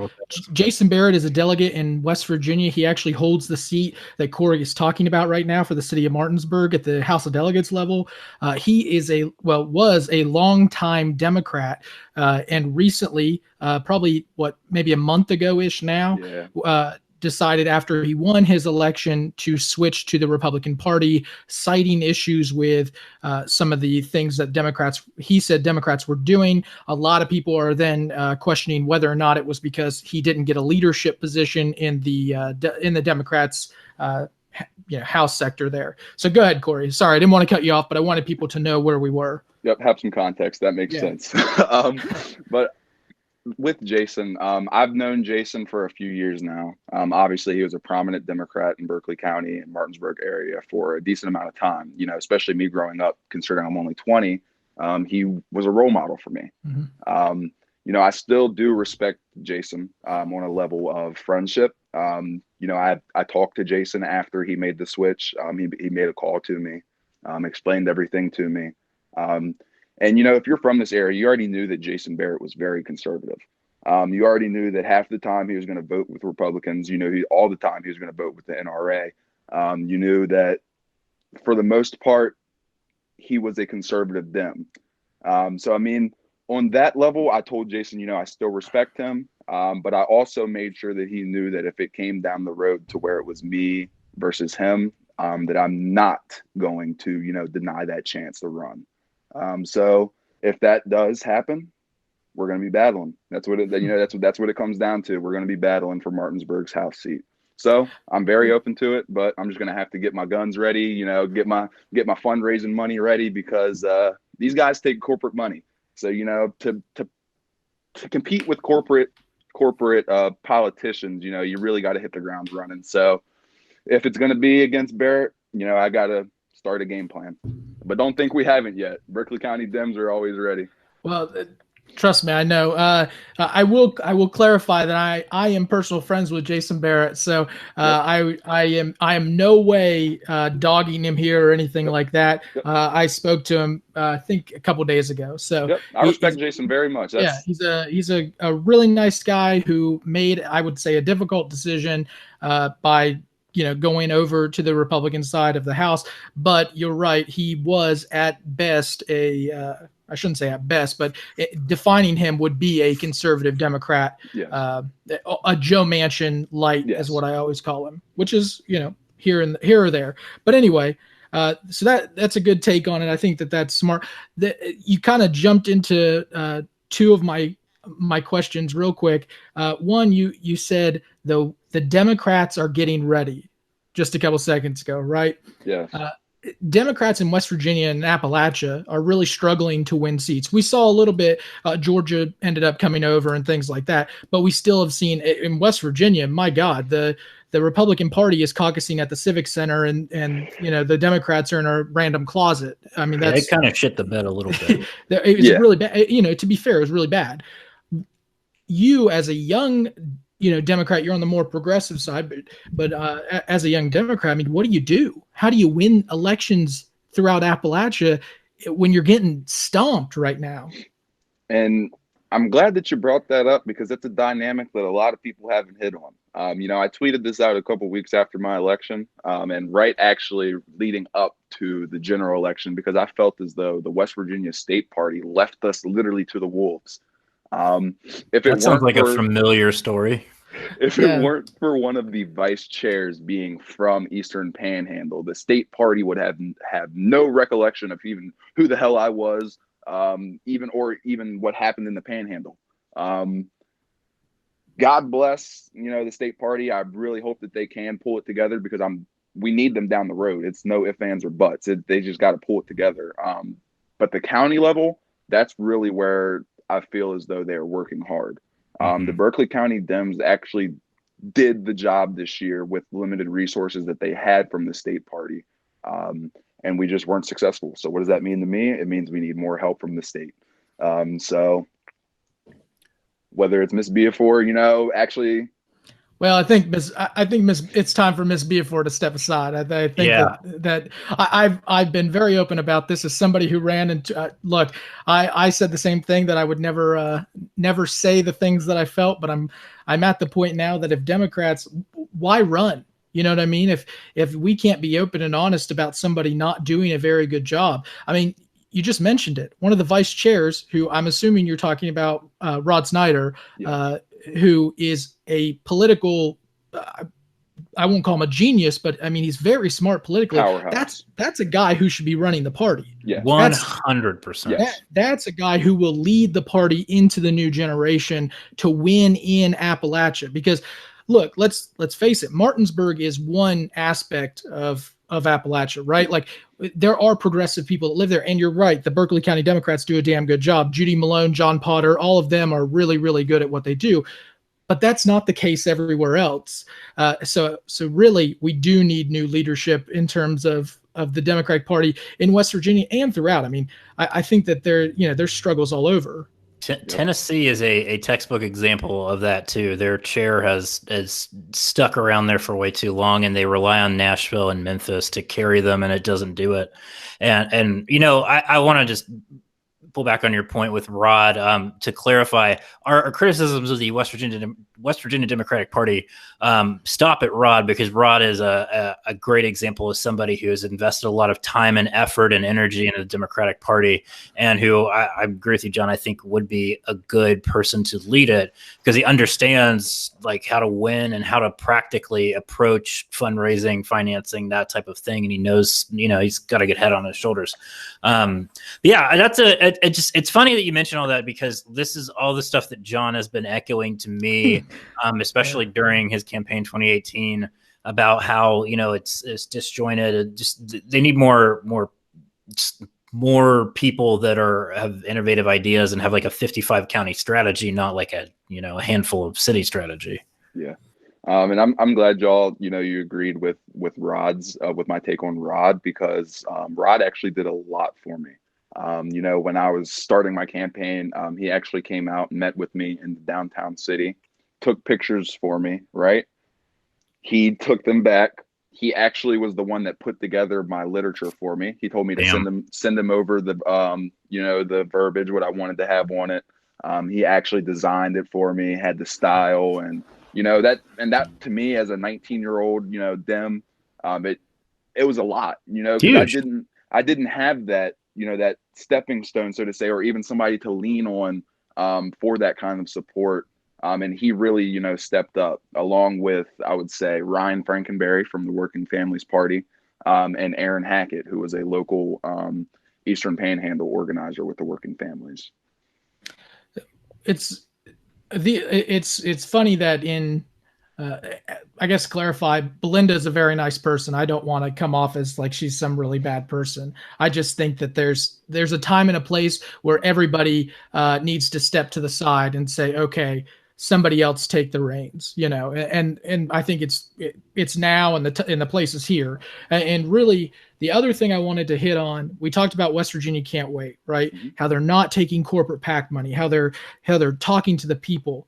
Jason Barrett is a delegate in West Virginia. He actually holds the seat that Cory is talking about right now for the city of Martinsburg at the House of Delegates level. He is was a longtime Democrat, and recently, probably maybe a month ago ish now, Yeah. decided after he won his election to switch to the Republican Party, citing issues with some of the things that he said Democrats were doing. A lot of people are then questioning whether or not it was because he didn't get a leadership position in the Democrats' House sector there. So go ahead, Cory. Sorry, I didn't want to cut you off, but I wanted people to know where we were. Yep, have some context. That makes sense. But with Jason, I've known Jason for a few years now. Obviously, he was a prominent Democrat in Berkeley County and Martinsburg area for a decent amount of time. Especially me growing up, considering I'm only 20, he was a role model for me. Mm-hmm. I still do respect Jason on a level of friendship. I talked to Jason after he made the switch. He made a call to me, explained everything to me. And, if you're from this area, you already knew that Jason Barrett was very conservative. You already knew that half the time he was going to vote with Republicans. All the time he was going to vote with the NRA. You knew that for the most part, he was a conservative Dem. So, on that level, I told Jason, I still respect him. But I also made sure that he knew that if it came down the road to where it was me versus him, that I'm not going to, deny that chance to run. So if that does happen, we're going to be battling. That's what it comes down to. We're going to be battling for Martinsburg's House seat. So I'm very open to it, but I'm just going to have to get my guns ready, get my fundraising money ready, because these guys take corporate money. So, to compete with corporate politicians, you really got to hit the ground running. So if it's going to be against Barrett, I got to start a game plan. But don't think we haven't yet. Berkeley County Dems are always ready. Well, trust me, I know. I will clarify that I am personal friends with Jason Barrett, so yep. I am no way dogging him here or anything like that. Yep. I spoke to him I think a couple days ago. So yep. I respect Jason very much. He's a really nice guy who made, I would say, a difficult decision by going over to the Republican side of the House. But you're right, he was at best I shouldn't say at best, but defining him would be a conservative Democrat, a Joe Manchin light, yes, is what I always call him, which is, here or there. But anyway, so that's a good take on it. I think that's smart. You kind of jumped into two of my questions real quick. One, you said the Democrats are getting ready just a couple seconds ago, right? Yeah. Democrats in West Virginia and Appalachia are really struggling to win seats. We saw a little bit, Georgia ended up coming over and things like that, but we still have seen in West Virginia, my God, the Republican Party is caucusing at the Civic Center, and the Democrats are in a random closet. They kind of shit the bed a little bit. It was really bad. To be fair, it was really bad. You as a young Democrat, you're on the more progressive side, but as a young Democrat, what do you do? How do you win elections throughout Appalachia when you're getting stomped right now? And I'm glad that you brought that up, because it's a dynamic that a lot of people haven't hit on. I tweeted this out a couple of weeks after my election, and actually leading up to the general election, because I felt as though the West Virginia State Party left us literally to the wolves. That sounds like a familiar story. If it weren't for one of the vice chairs being from Eastern Panhandle, the state party would have no recollection of even who the hell I was, even what happened in the Panhandle. God bless, the state party. I really hope that they can pull it together, because we need them down the road. It's no ifs, ands, or buts. They just got to pull it together. But the county level, that's really where I feel as though they're working hard. The Berkeley County Dems actually did the job this year with limited resources that they had from the state party. And we just weren't successful. So what does that mean to me? It means we need more help from the state. So whether it's Miss Beafor, actually Well, I think it's time for Miss Beaufort to step aside. I think Yeah. I've been very open about this as somebody who ran into. Look, I said the same thing, that I would never say the things that I felt, but I'm at the point now that if Democrats, why run? You know what I mean? If we can't be open and honest about somebody not doing a very good job, I mean, you just mentioned it. One of the vice chairs, who I'm assuming you're talking about, Rod Snyder, Yeah. who is a political, I won't call him a genius, but I mean, he's very smart politically. Powerhouse. That's a guy who should be running the party. Yes. 100%. Yes. That's a guy who will lead the party into the new generation to win in Appalachia. Because look, let's face it, Martinsburg is one aspect of Appalachia, right? Like, there are progressive people that live there, and you're right, the Berkeley County Democrats do a damn good job. Judy Malone, John Potter, all of them are really, really good at what they do. But that's not the case everywhere else. So really, we do need new leadership in terms of the Democratic Party in West Virginia and throughout. I mean, I think that there's struggles all over. Tennessee is a textbook example of that too. Their chair has stuck around there for way too long, and they rely on Nashville and Memphis to carry them, and it doesn't do it. And I want to just pull back on your point with Rod, to clarify our criticisms of the West Virginia Democratic Party stop at Rod, because Rod is a great example of somebody who has invested a lot of time and effort and energy into the Democratic Party, and who I agree with you, John, I think would be a good person to lead it, because he understands like how to win and how to practically approach fundraising, financing, that type of thing, and he knows he's got a good head on his shoulders. Yeah, it's funny that you mentioned all that, because this is all the stuff that John has been echoing to me, especially during his campaign 2018, about how it's disjointed. Just they need more people that have innovative ideas and have like a 55 county strategy, not like a handful of city strategy. Yeah. And I'm glad y'all, you agreed with Rod's, with my take on Rod, because Rod actually did a lot for me. When I was starting my campaign, he actually came out and met with me in the downtown city, took pictures for me, right? He took them back. He actually was the one that put together my literature for me. He told me to send them over the the verbiage, what I wanted to have on it. He actually designed it for me, had the style, and that to me as a 19-year-old, Dem, it was a lot, because I didn't have that, that stepping stone, so to say, or even somebody to lean on for that kind of support. And he really, stepped up, along with, I would say, Ryan Frankenberry from the Working Families Party, and Aaron Hackett, who was a local Eastern Panhandle organizer with the Working Families. It's funny that I guess to clarify, Belinda is a very nice person. I don't want to come off as like she's some really bad person. I just think that there's a time and a place where everybody needs to step to the side and say, okay, somebody else take the reins, and I think it's now, and the place is here. And really, the other thing I wanted to hit on, we talked about West Virginia Can't Wait, right? Mm-hmm. How they're not taking corporate PAC money, how they're talking to the people.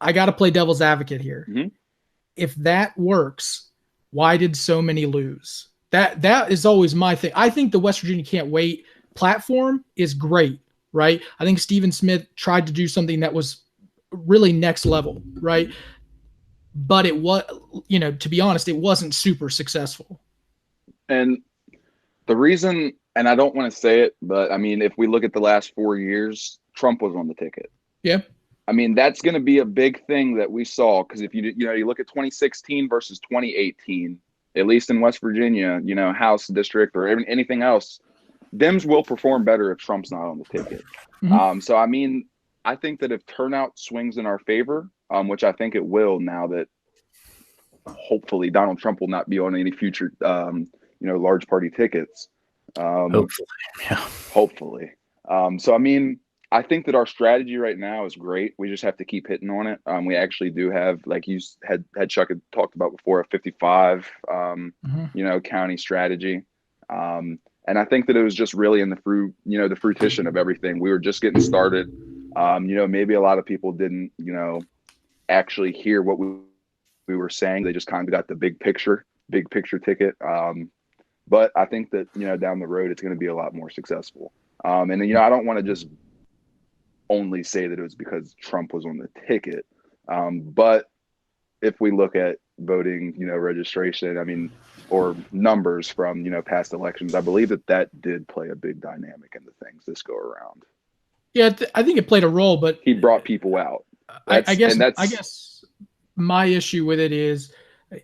I got to play devil's advocate here. Mm-hmm. If that works, why did so many lose? That is always my thing. I think the West Virginia Can't Wait platform is great, right? I think Stephen Smith tried to do something that was really next level, right? But it was, to be honest, it wasn't super successful. And the reason, and I don't want to say it, but I mean, if we look at the last 4 years, Trump was on the ticket. Yeah. I mean, that's going to be a big thing that we saw, because if you look at 2016 versus 2018, at least in West Virginia, House district or anything else, Dems will perform better if Trump's not on the ticket. Mm-hmm. So I mean, I think that if turnout swings in our favor, which I think it will, now that hopefully Donald Trump will not be on any future, large party tickets. Hopefully. So, I mean, I think that our strategy right now is great. We just have to keep hitting on it. We actually do have, like you had Chuck had talked about before, a 55, county strategy. And I think that it was just really in the fruition of everything. We were just getting started. Maybe a lot of people didn't, actually hear what we we were saying. They just kind of got the big picture ticket. But I think that, down the road, it's going to be a lot more successful. And then, I don't want to just only say that it was because Trump was on the ticket. But if we look at voting, registration, I mean, or numbers from, past elections, I believe that did play a big dynamic in the things this go around. Yeah, I think it played a role, but he brought people out. I guess my issue with it is,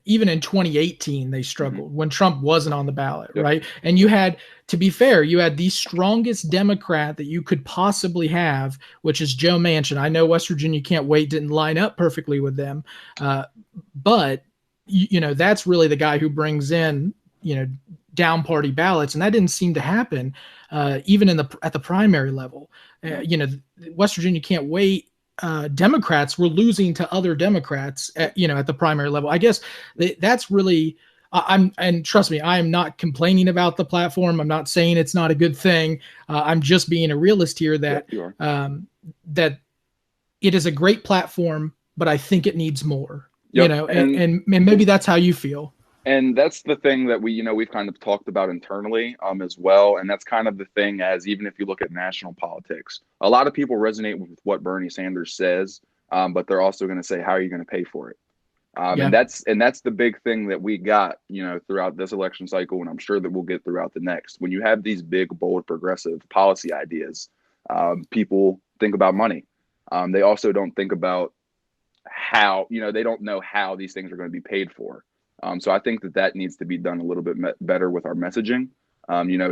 even in 2018, they struggled when Trump wasn't on the ballot, right? And you had, to be fair, you had the strongest Democrat that you could possibly have, which is Joe Manchin. I know West Virginia Can't Wait didn't line up perfectly with them, but that's really the guy who brings in, down party ballots, and that didn't seem to happen even at the primary level. West Virginia Can't Wait. Democrats were losing to other Democrats at the primary level. I guess that's really, and trust me, I am not complaining about the platform. I'm not saying it's not a good thing. I'm just being a realist here that, that it is a great platform, but I think it needs more, and maybe that's how you feel. And that's the thing that we've kind of talked about internally as well. And that's kind of the thing, as even if you look at national politics, a lot of people resonate with what Bernie Sanders says, but they're also going to say, how are you going to pay for it? And that's the big thing that we got, throughout this election cycle. And I'm sure that we'll get throughout the next. When you have these big, bold, progressive policy ideas, people think about money. They also don't think about how, they don't know how these things are going to be paid for. So I think that needs to be done a little bit better with our messaging,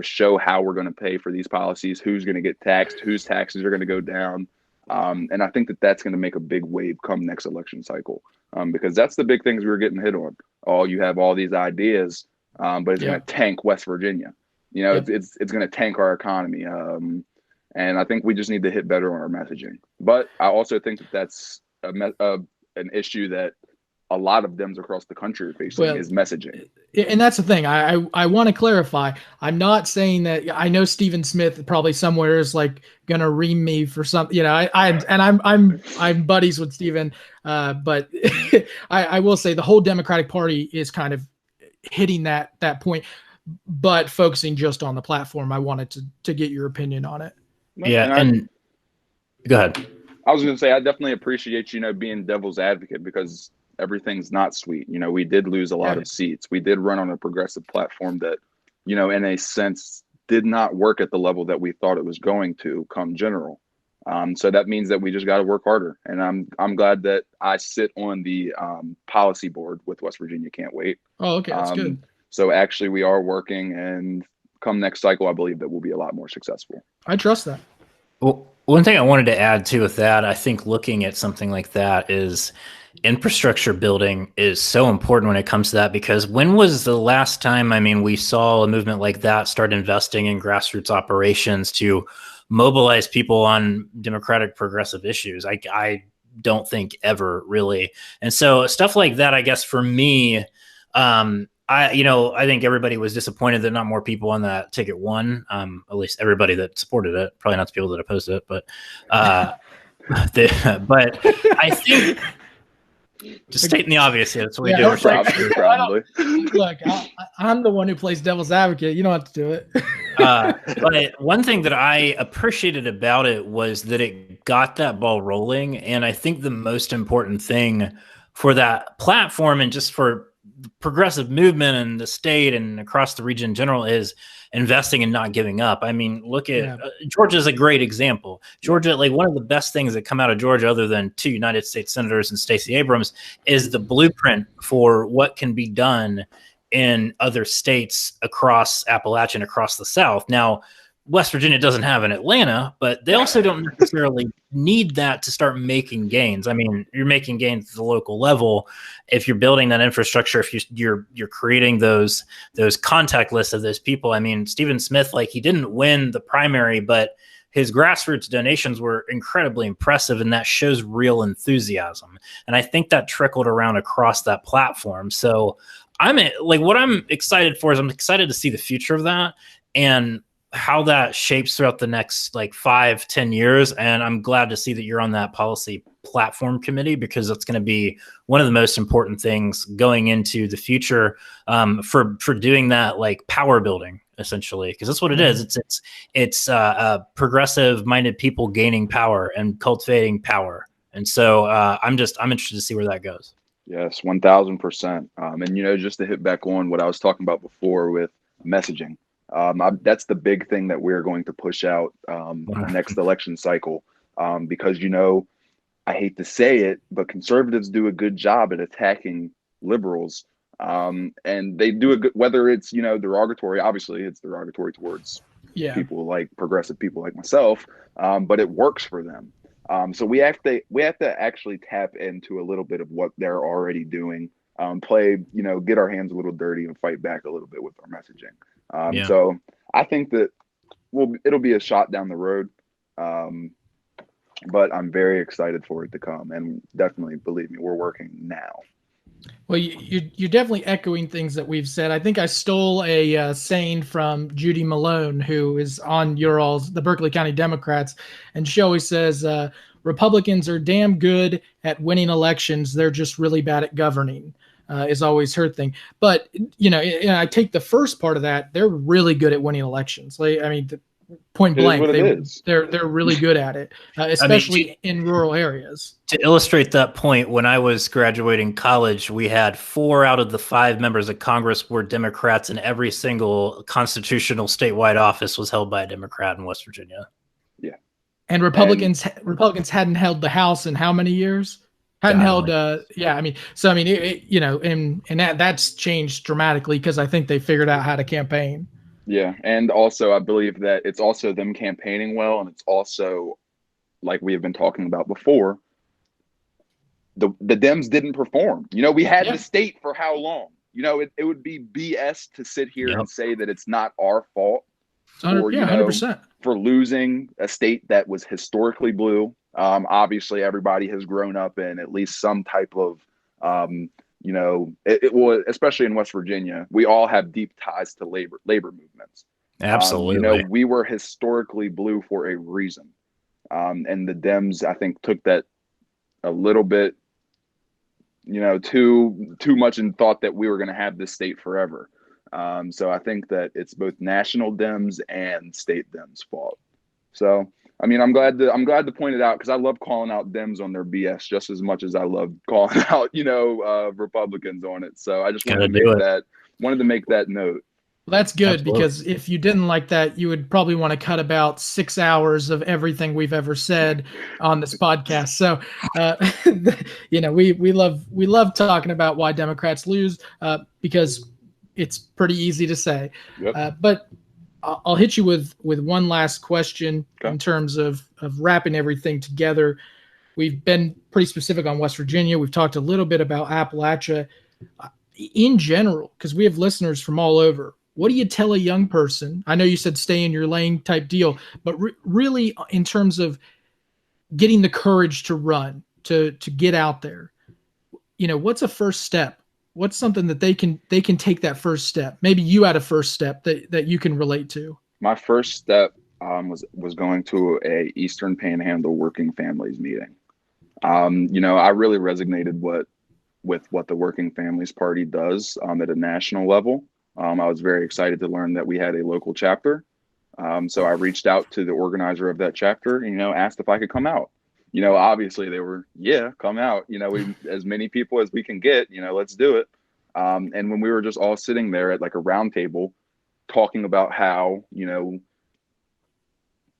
show how we're going to pay for these policies, who's going to get taxed, whose taxes are going to go down. And I think that's going to make a big wave come next election cycle, because that's the big things we were getting hit on. You have all these ideas, but it's going to tank West Virginia. It's going to tank our economy. And I think we just need to hit better on our messaging. But I also think that's an issue that a lot of Dems across the country are facing, is messaging. And that's the thing. I want to clarify. I'm not saying that. I know Stephen Smith probably somewhere is like gonna ream me for something. I'm buddies with Stephen, but I will say the whole Democratic Party is kind of hitting that point, but focusing just on the platform. I wanted to get your opinion on it. Yeah, and go ahead. I was going to say, I definitely appreciate being devil's advocate, because everything's not sweet. We did lose a lot of seats. We did run on a progressive platform that, in a sense, did not work at the level that we thought it was going to come general. So that means that we just got to work harder. And I'm glad that I sit on the policy board with West Virginia Can't Wait. Oh, okay, that's good. So actually, we are working, and come next cycle, I believe that we'll be a lot more successful. I trust that. Well, one thing I wanted to add too with that, I think looking at something like that is infrastructure building is so important when it comes to that, because when was the last time, we saw a movement like that start investing in grassroots operations to mobilize people on democratic progressive issues? I don't think ever, really. And so stuff like that, I guess for me, I think everybody was disappointed that not more people on that ticket won. At least everybody that supported it, probably not the people that opposed it, but but I think just stating the obvious here. That's what we do. Probably. Look, I'm the one who plays devil's advocate. You don't have to do it. But one thing that I appreciated about it was that it got that ball rolling. And I think the most important thing for that platform, and just for progressive movement in the state and across the region in general, is investing and not giving up. Look at Georgia is a great example. Georgia, one of the best things that come out of Georgia, other than 2 United States senators and Stacey Abrams, is the blueprint for what can be done in other states across Appalachia and across the South. Now, West Virginia doesn't have an Atlanta, but they also don't necessarily need that to start making gains. You're making gains at the local level if you're building that infrastructure, if you're creating those contact lists of those people. Stephen Smith, he didn't win the primary, but his grassroots donations were incredibly impressive, and that shows real enthusiasm. And I think that trickled around across that platform. So what I'm excited for is I'm excited to see the future of that and how that shapes throughout the next 5-10 years. And I'm glad to see that you're on that policy platform committee, because it's going to be one of the most important things going into the future, for doing that, like power building, essentially, because that's what it is. It's progressive minded people gaining power and cultivating power. And so I'm interested to see where that goes. Yes, 1000%. And just to hit back on what I was talking about before with messaging, that's the big thing that we're going to push out next election cycle, because I hate to say it, but conservatives do a good job at attacking liberals, and they do a good, whether it's derogatory. Obviously, it's derogatory towards people like progressive people like myself, but it works for them. So we have to actually tap into a little bit of what they're already doing, get our hands a little dirty and fight back a little bit with our messaging. So I think that it'll be a shot down the road, but I'm very excited for it to come, and definitely, believe me, we're working now. Well, you're definitely echoing things that we've said. I think I stole a saying from Judy Malone, who is on the Berkeley County Democrats, and she always says, Republicans are damn good at winning elections. They're just really bad at governing, is always her thing. But, I take the first part of that. They're really good at winning elections. Point blank, they're really good at it, especially in rural areas. To illustrate that point, when I was graduating college, we had 4 out of the 5 members of Congress were Democrats, and every single constitutional statewide office was held by a Democrat in West Virginia. Yeah, and Republicans hadn't held the House in how many years? Hadn't held. That's changed dramatically because I think they figured out how to campaign. Yeah, and also I believe that it's also them campaigning well, and it's also, like we have been talking about before, the Dems didn't perform. We had the state for how long? It would be BS to sit here and say that it's not our fault for 100%. For losing a state that was historically blue. Obviously, everybody has grown up in at least some type of it was, especially in West Virginia, we all have deep ties to labor movements. Absolutely. We were historically blue for a reason. And the Dems, I think, took that a little bit, too much, and thought that we were going to have this state forever. So I think that it's both national Dems and state Dems' fault. So I'm glad to point it out, because I love calling out Dems on their BS just as much as I love calling out, Republicans on it. So I just wanted to make that note. Well, that's good. Absolutely. Because if you didn't like that, you would probably want to cut about 6 hours of everything we've ever said on this podcast. So, we love talking about why Democrats lose, because it's pretty easy to say. Yep. But I'll hit you with one last question in terms of wrapping everything together. We've been pretty specific on West Virginia. We've talked a little bit about Appalachia in general, because we have listeners from all over. What do you tell a young person? I know you said stay in your lane type deal, but really in terms of getting the courage to run, to get out there, what's a first step? What's something that they can take that first step? Maybe you had a first step that you can relate to. My first step was going to a Eastern Panhandle Working Families meeting. I really resonated with what the Working Families Party does at a national level. I was very excited to learn that we had a local chapter. So I reached out to the organizer of that chapter, asked if I could come out. Obviously they were, come out, as many people as we can get, let's do it. And when we were just all sitting there at like a round table talking about how,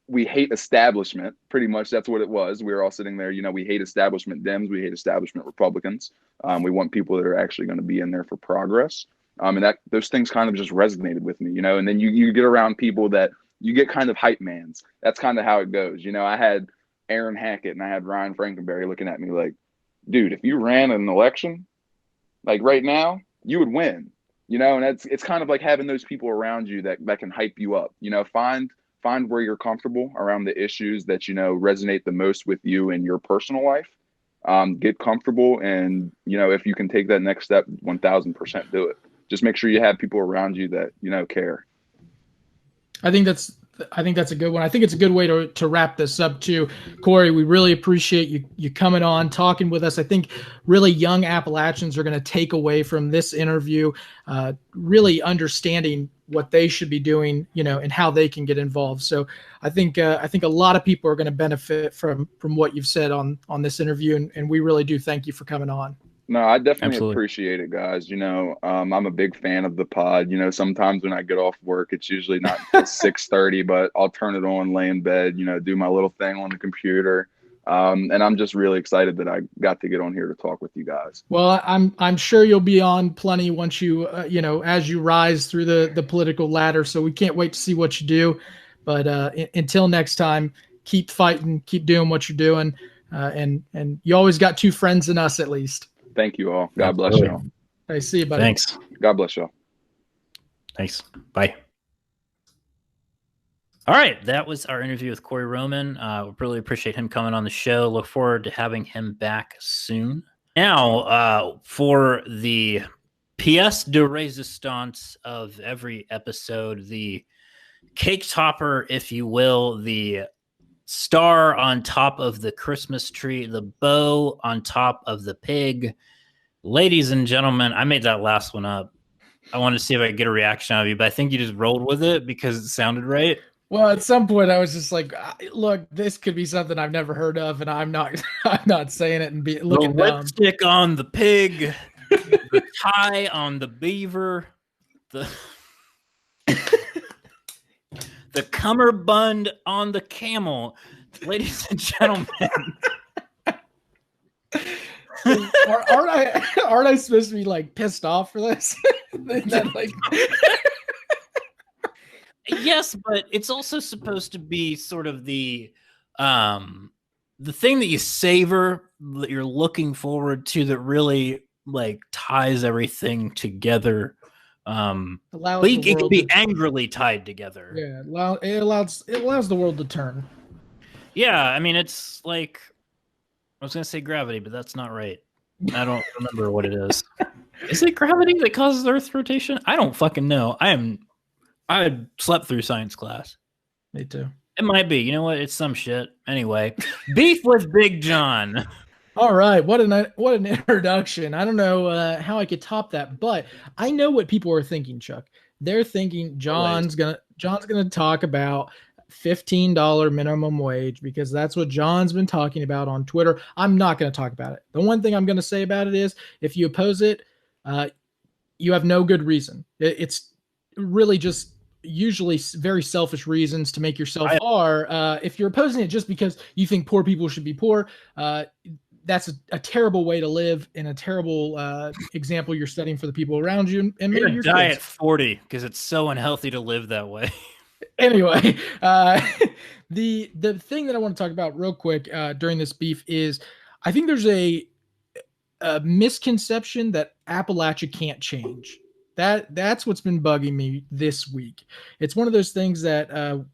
we hate establishment, pretty much that's what it was. We were all sitting there, we hate establishment Dems, we hate establishment Republicans. We want people that are actually going to be in there for progress. And those things kind of just resonated with me, and then you get around people that you get kind of hype mans. That's kind of how it goes. I had Aaron Hackett and I had Ryan Frankenberry looking at me like, dude, if you ran an election like right now, you would win, and it's kind of like having those people around you that can hype you up, find where you're comfortable around the issues that, resonate the most with you in your personal life. Get comfortable. And, if you can take that next step, 1000% do it. Just make sure you have people around you that, care. I think that's I think that's a good one. I think it's a good way to wrap this up too. Cory, we really appreciate you coming on, talking with us. I think really young Appalachians are going to take away from this interview, really understanding what they should be doing, and how they can get involved. So I think a lot of people are going to benefit from what you've said on this interview, and we really do thank you for coming on. No, I definitely Absolutely. appreciate it, guys. I'm a big fan of the pod. Sometimes when I get off work, it's usually not until 6:30, but I'll turn it on, lay in bed, do my little thing on the computer. And I'm just really excited that I got to get on here to talk with you guys. Well, I'm sure you'll be on plenty once you as you rise through the political ladder. So we can't wait to see what you do. But until next time, keep fighting, keep doing what you're doing, and you always got two friends in us at least. Thank you all. God bless y'all. Hey, see you, buddy. Thanks. God bless y'all. Thanks. Bye. All right, that was our interview with Cory Roman. We really appreciate him coming on the show. Look forward to having him back soon. Now, for the pièce de résistance of every episode, the cake topper, if you will, the star on top of the Christmas tree, the bow on top of the pig. Ladies and gentlemen, I made that last one up. I wanted to see if I could get a reaction out of you, but I think you just rolled with it because it sounded right. Well, at some point I was just like, look, this could be something I've never heard of, and I'm not saying it and be looking the dumb. lipstick on the pig, the tie on the beaver, the cummerbund on the camel. Ladies and gentlemen. Aren't I supposed to be like pissed off for this? Yes, but it's also supposed to be sort of the thing that you savor, that you're looking forward to, that really like ties everything together. It can be angrily tied together. Yeah, it allows the world to turn. Yeah, I mean, it's like, I was gonna say gravity, but that's not right. I don't remember what it is. Is it gravity that causes Earth's rotation? I don't fucking know. I slept through science class. Me too. It might be. You know what? It's some shit. Anyway, beef with Big John. All right, what an introduction. I don't know how I could top that, but I know what people are thinking, Chuck. They're thinking John's gonna talk about $15 minimum wage, because that's what John's been talking about on Twitter. I'm not going to talk about it. The one thing I'm going to say about it is, if you oppose it, you have no good reason. It's really just usually very selfish reasons to make yourself if you're opposing it just because you think poor people should be poor, that's a terrible way to live, and a terrible example you're setting for the people around you. And maybe your die at 40 because it's so unhealthy to live that way. Anyway, the thing that I want to talk about real quick during this beef is, I think there's a misconception that Appalachia can't change. That's what's been bugging me this week. It's one of those things that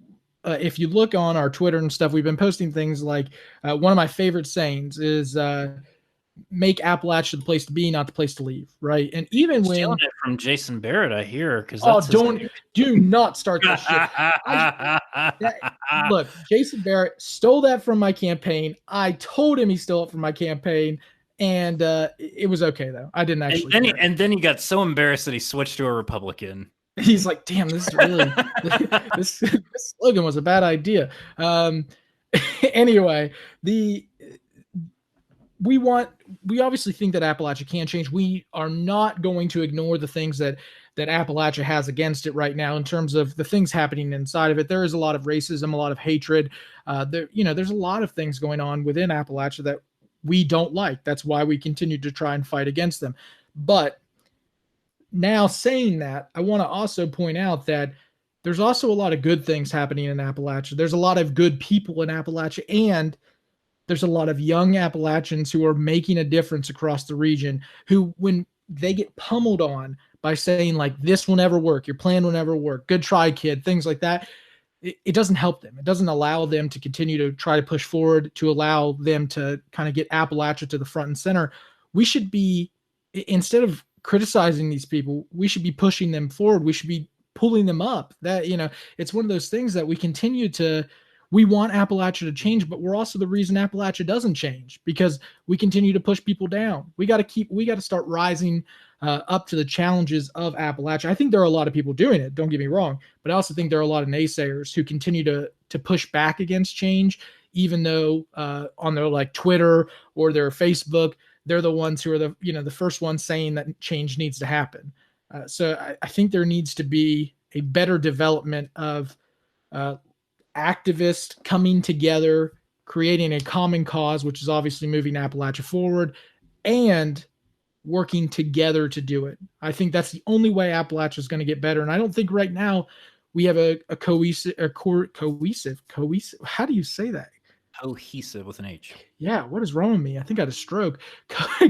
if you look on our Twitter and stuff, we've been posting things like one of my favorite sayings is make Appalachia the place to be, not the place to leave, right? And even when stealing it from Jason Barrett, I hear, because do not start that shit. Look, Jason Barrett stole that from my campaign. I told him he stole it from my campaign, and it was okay though. I didn't actually. And then he got so embarrassed that he switched to a Republican. He's like, damn, this is really this slogan was a bad idea. Anyway, we obviously think that Appalachia can change. We are not going to ignore the things that Appalachia has against it right now in terms of the things happening inside of it. There is a lot of racism, a lot of hatred. There's a lot of things going on within Appalachia that we don't like. That's why we continue to try and fight against them. But now, saying that, I want to also point out that there's also a lot of good things happening in Appalachia. There's a lot of good people in Appalachia, and there's a lot of young Appalachians who are making a difference across the region, who, when they get pummeled on by saying like, this will never work, your plan will never work, good try, kid, things like that, it doesn't help them. It doesn't allow them to continue to try to push forward, to allow them to kind of get Appalachia to the front and center. We should be, instead of criticizing these people, we should be pushing them forward. We should be pulling them up. That, it's one of those things that we want Appalachia to change, but we're also the reason Appalachia doesn't change, because we continue to push people down. We got to start rising up to the challenges of Appalachia. I think there are a lot of people doing it, don't get me wrong, but I also think there are a lot of naysayers who continue to push back against change, even though on their like Twitter or their Facebook, they're the ones who are the first ones saying that change needs to happen. So I think there needs to be a better development of activists coming together, creating a common cause, which is obviously moving Appalachia forward, and working together to do it. I think that's the only way Appalachia is going to get better. And I don't think right now we have a cohesive. How do you say that? Cohesive with an H. Yeah. What is wrong with me? I think I had a stroke.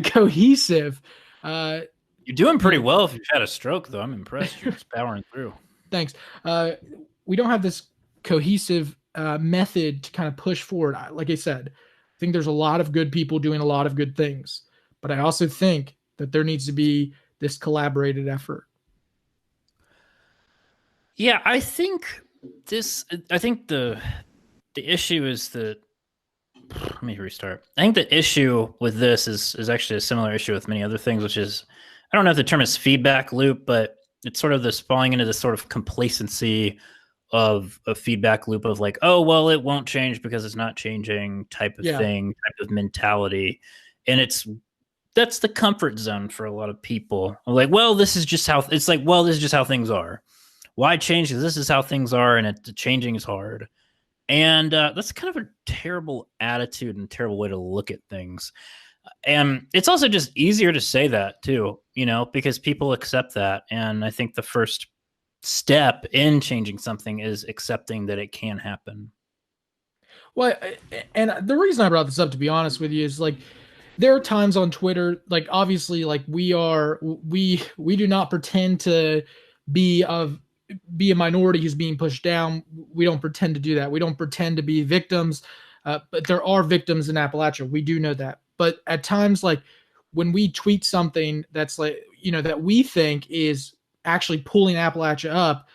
Cohesive. You're doing pretty well if you've had a stroke, though. I'm impressed. You're just powering through. Thanks. We don't have this cohesive method to kind of push forward. Like I said, I think there's a lot of good people doing a lot of good things, but I also think that there needs to be this collaborated effort. Yeah, I think the issue is that, let me restart. I think the issue with this is actually a similar issue with many other things, which is, I don't know if the term is feedback loop, but it's sort of this falling into this sort of complacency of a feedback loop of like, oh, well, it won't change because it's not changing type of thing, type of mentality. And that's the comfort zone for a lot of people. Like, well, this is just how things are. Why change? Because this is how things are, and changing is hard. And that's kind of a terrible attitude and terrible way to look at things. And it's also just easier to say that too, because people accept that. And I think the first step in changing something is accepting that it can happen. Well, and the reason I brought this up, to be honest with you, is like, there are times on Twitter, like obviously, like we do not pretend to be a minority who's being pushed down. We don't pretend to do that. We don't pretend to be victims, but there are victims in Appalachia. We do know that. But at times, like when we tweet something that's like, that we think is actually pulling Appalachia up,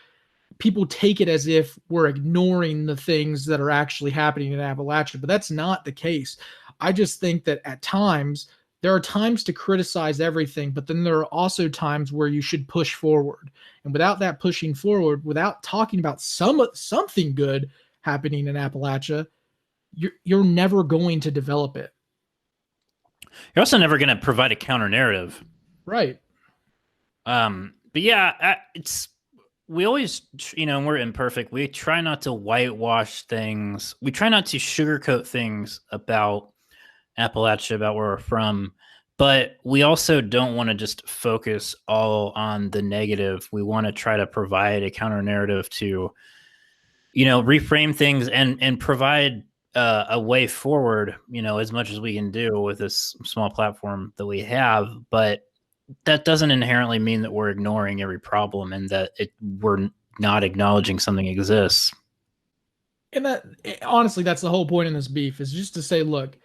people take it as if we're ignoring the things that are actually happening in Appalachia, but that's not the case. I just think that at times, there are times to criticize everything, but then there are also times where you should push forward. And without that pushing forward, without talking about something good happening in Appalachia, you're never going to develop it. You're also never going to provide a counter narrative. Right. But yeah, we always, we're imperfect. We try not to whitewash things. We try not to sugarcoat things about Appalachia, about where we're from, but we also don't want to just focus all on the negative. We want to try to provide a counter narrative to, reframe things and provide a way forward, as much as we can do with this small platform that we have. But that doesn't inherently mean that we're ignoring every problem and that we're not acknowledging something exists. And honestly, that's the whole point in this beef, is just to say, look,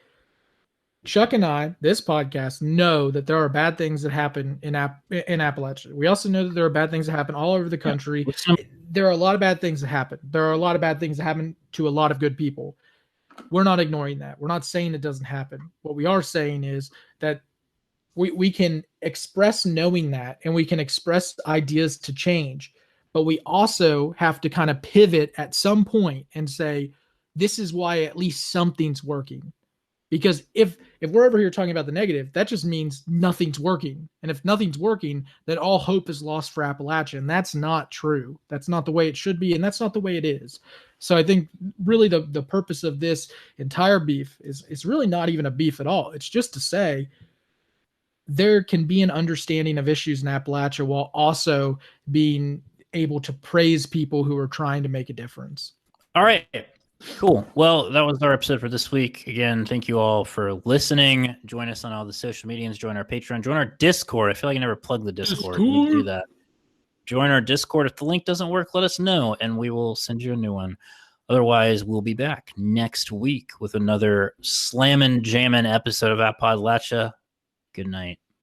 Chuck and I, this podcast, know that there are bad things that happen in Appalachia. We also know that there are bad things that happen all over the country. There are a lot of bad things that happen. There are a lot of bad things that happen to a lot of good people. We're not ignoring that. We're not saying it doesn't happen. What we are saying is that we can express knowing that, and we can express ideas to change, but we also have to kind of pivot at some point and say, this is why at least something's working. Because if we're over here talking about the negative, that just means nothing's working. And if nothing's working, then all hope is lost for Appalachia. And that's not true. That's not the way it should be. And that's not the way it is. So I think really the purpose of this entire beef is really not even a beef at all. It's just to say there can be an understanding of issues in Appalachia while also being able to praise people who are trying to make a difference. All right. Cool. Well, that was our episode for this week. Again, thank you all for listening. Join us on all the social medias. Join our Patreon. Join our Discord. I feel like I never plugged the Discord. We need to do that. Join our Discord. If the link doesn't work, let us know, and we will send you a new one. Otherwise, we'll be back next week with another slammin' jammin' episode of Appodlachia. Good night.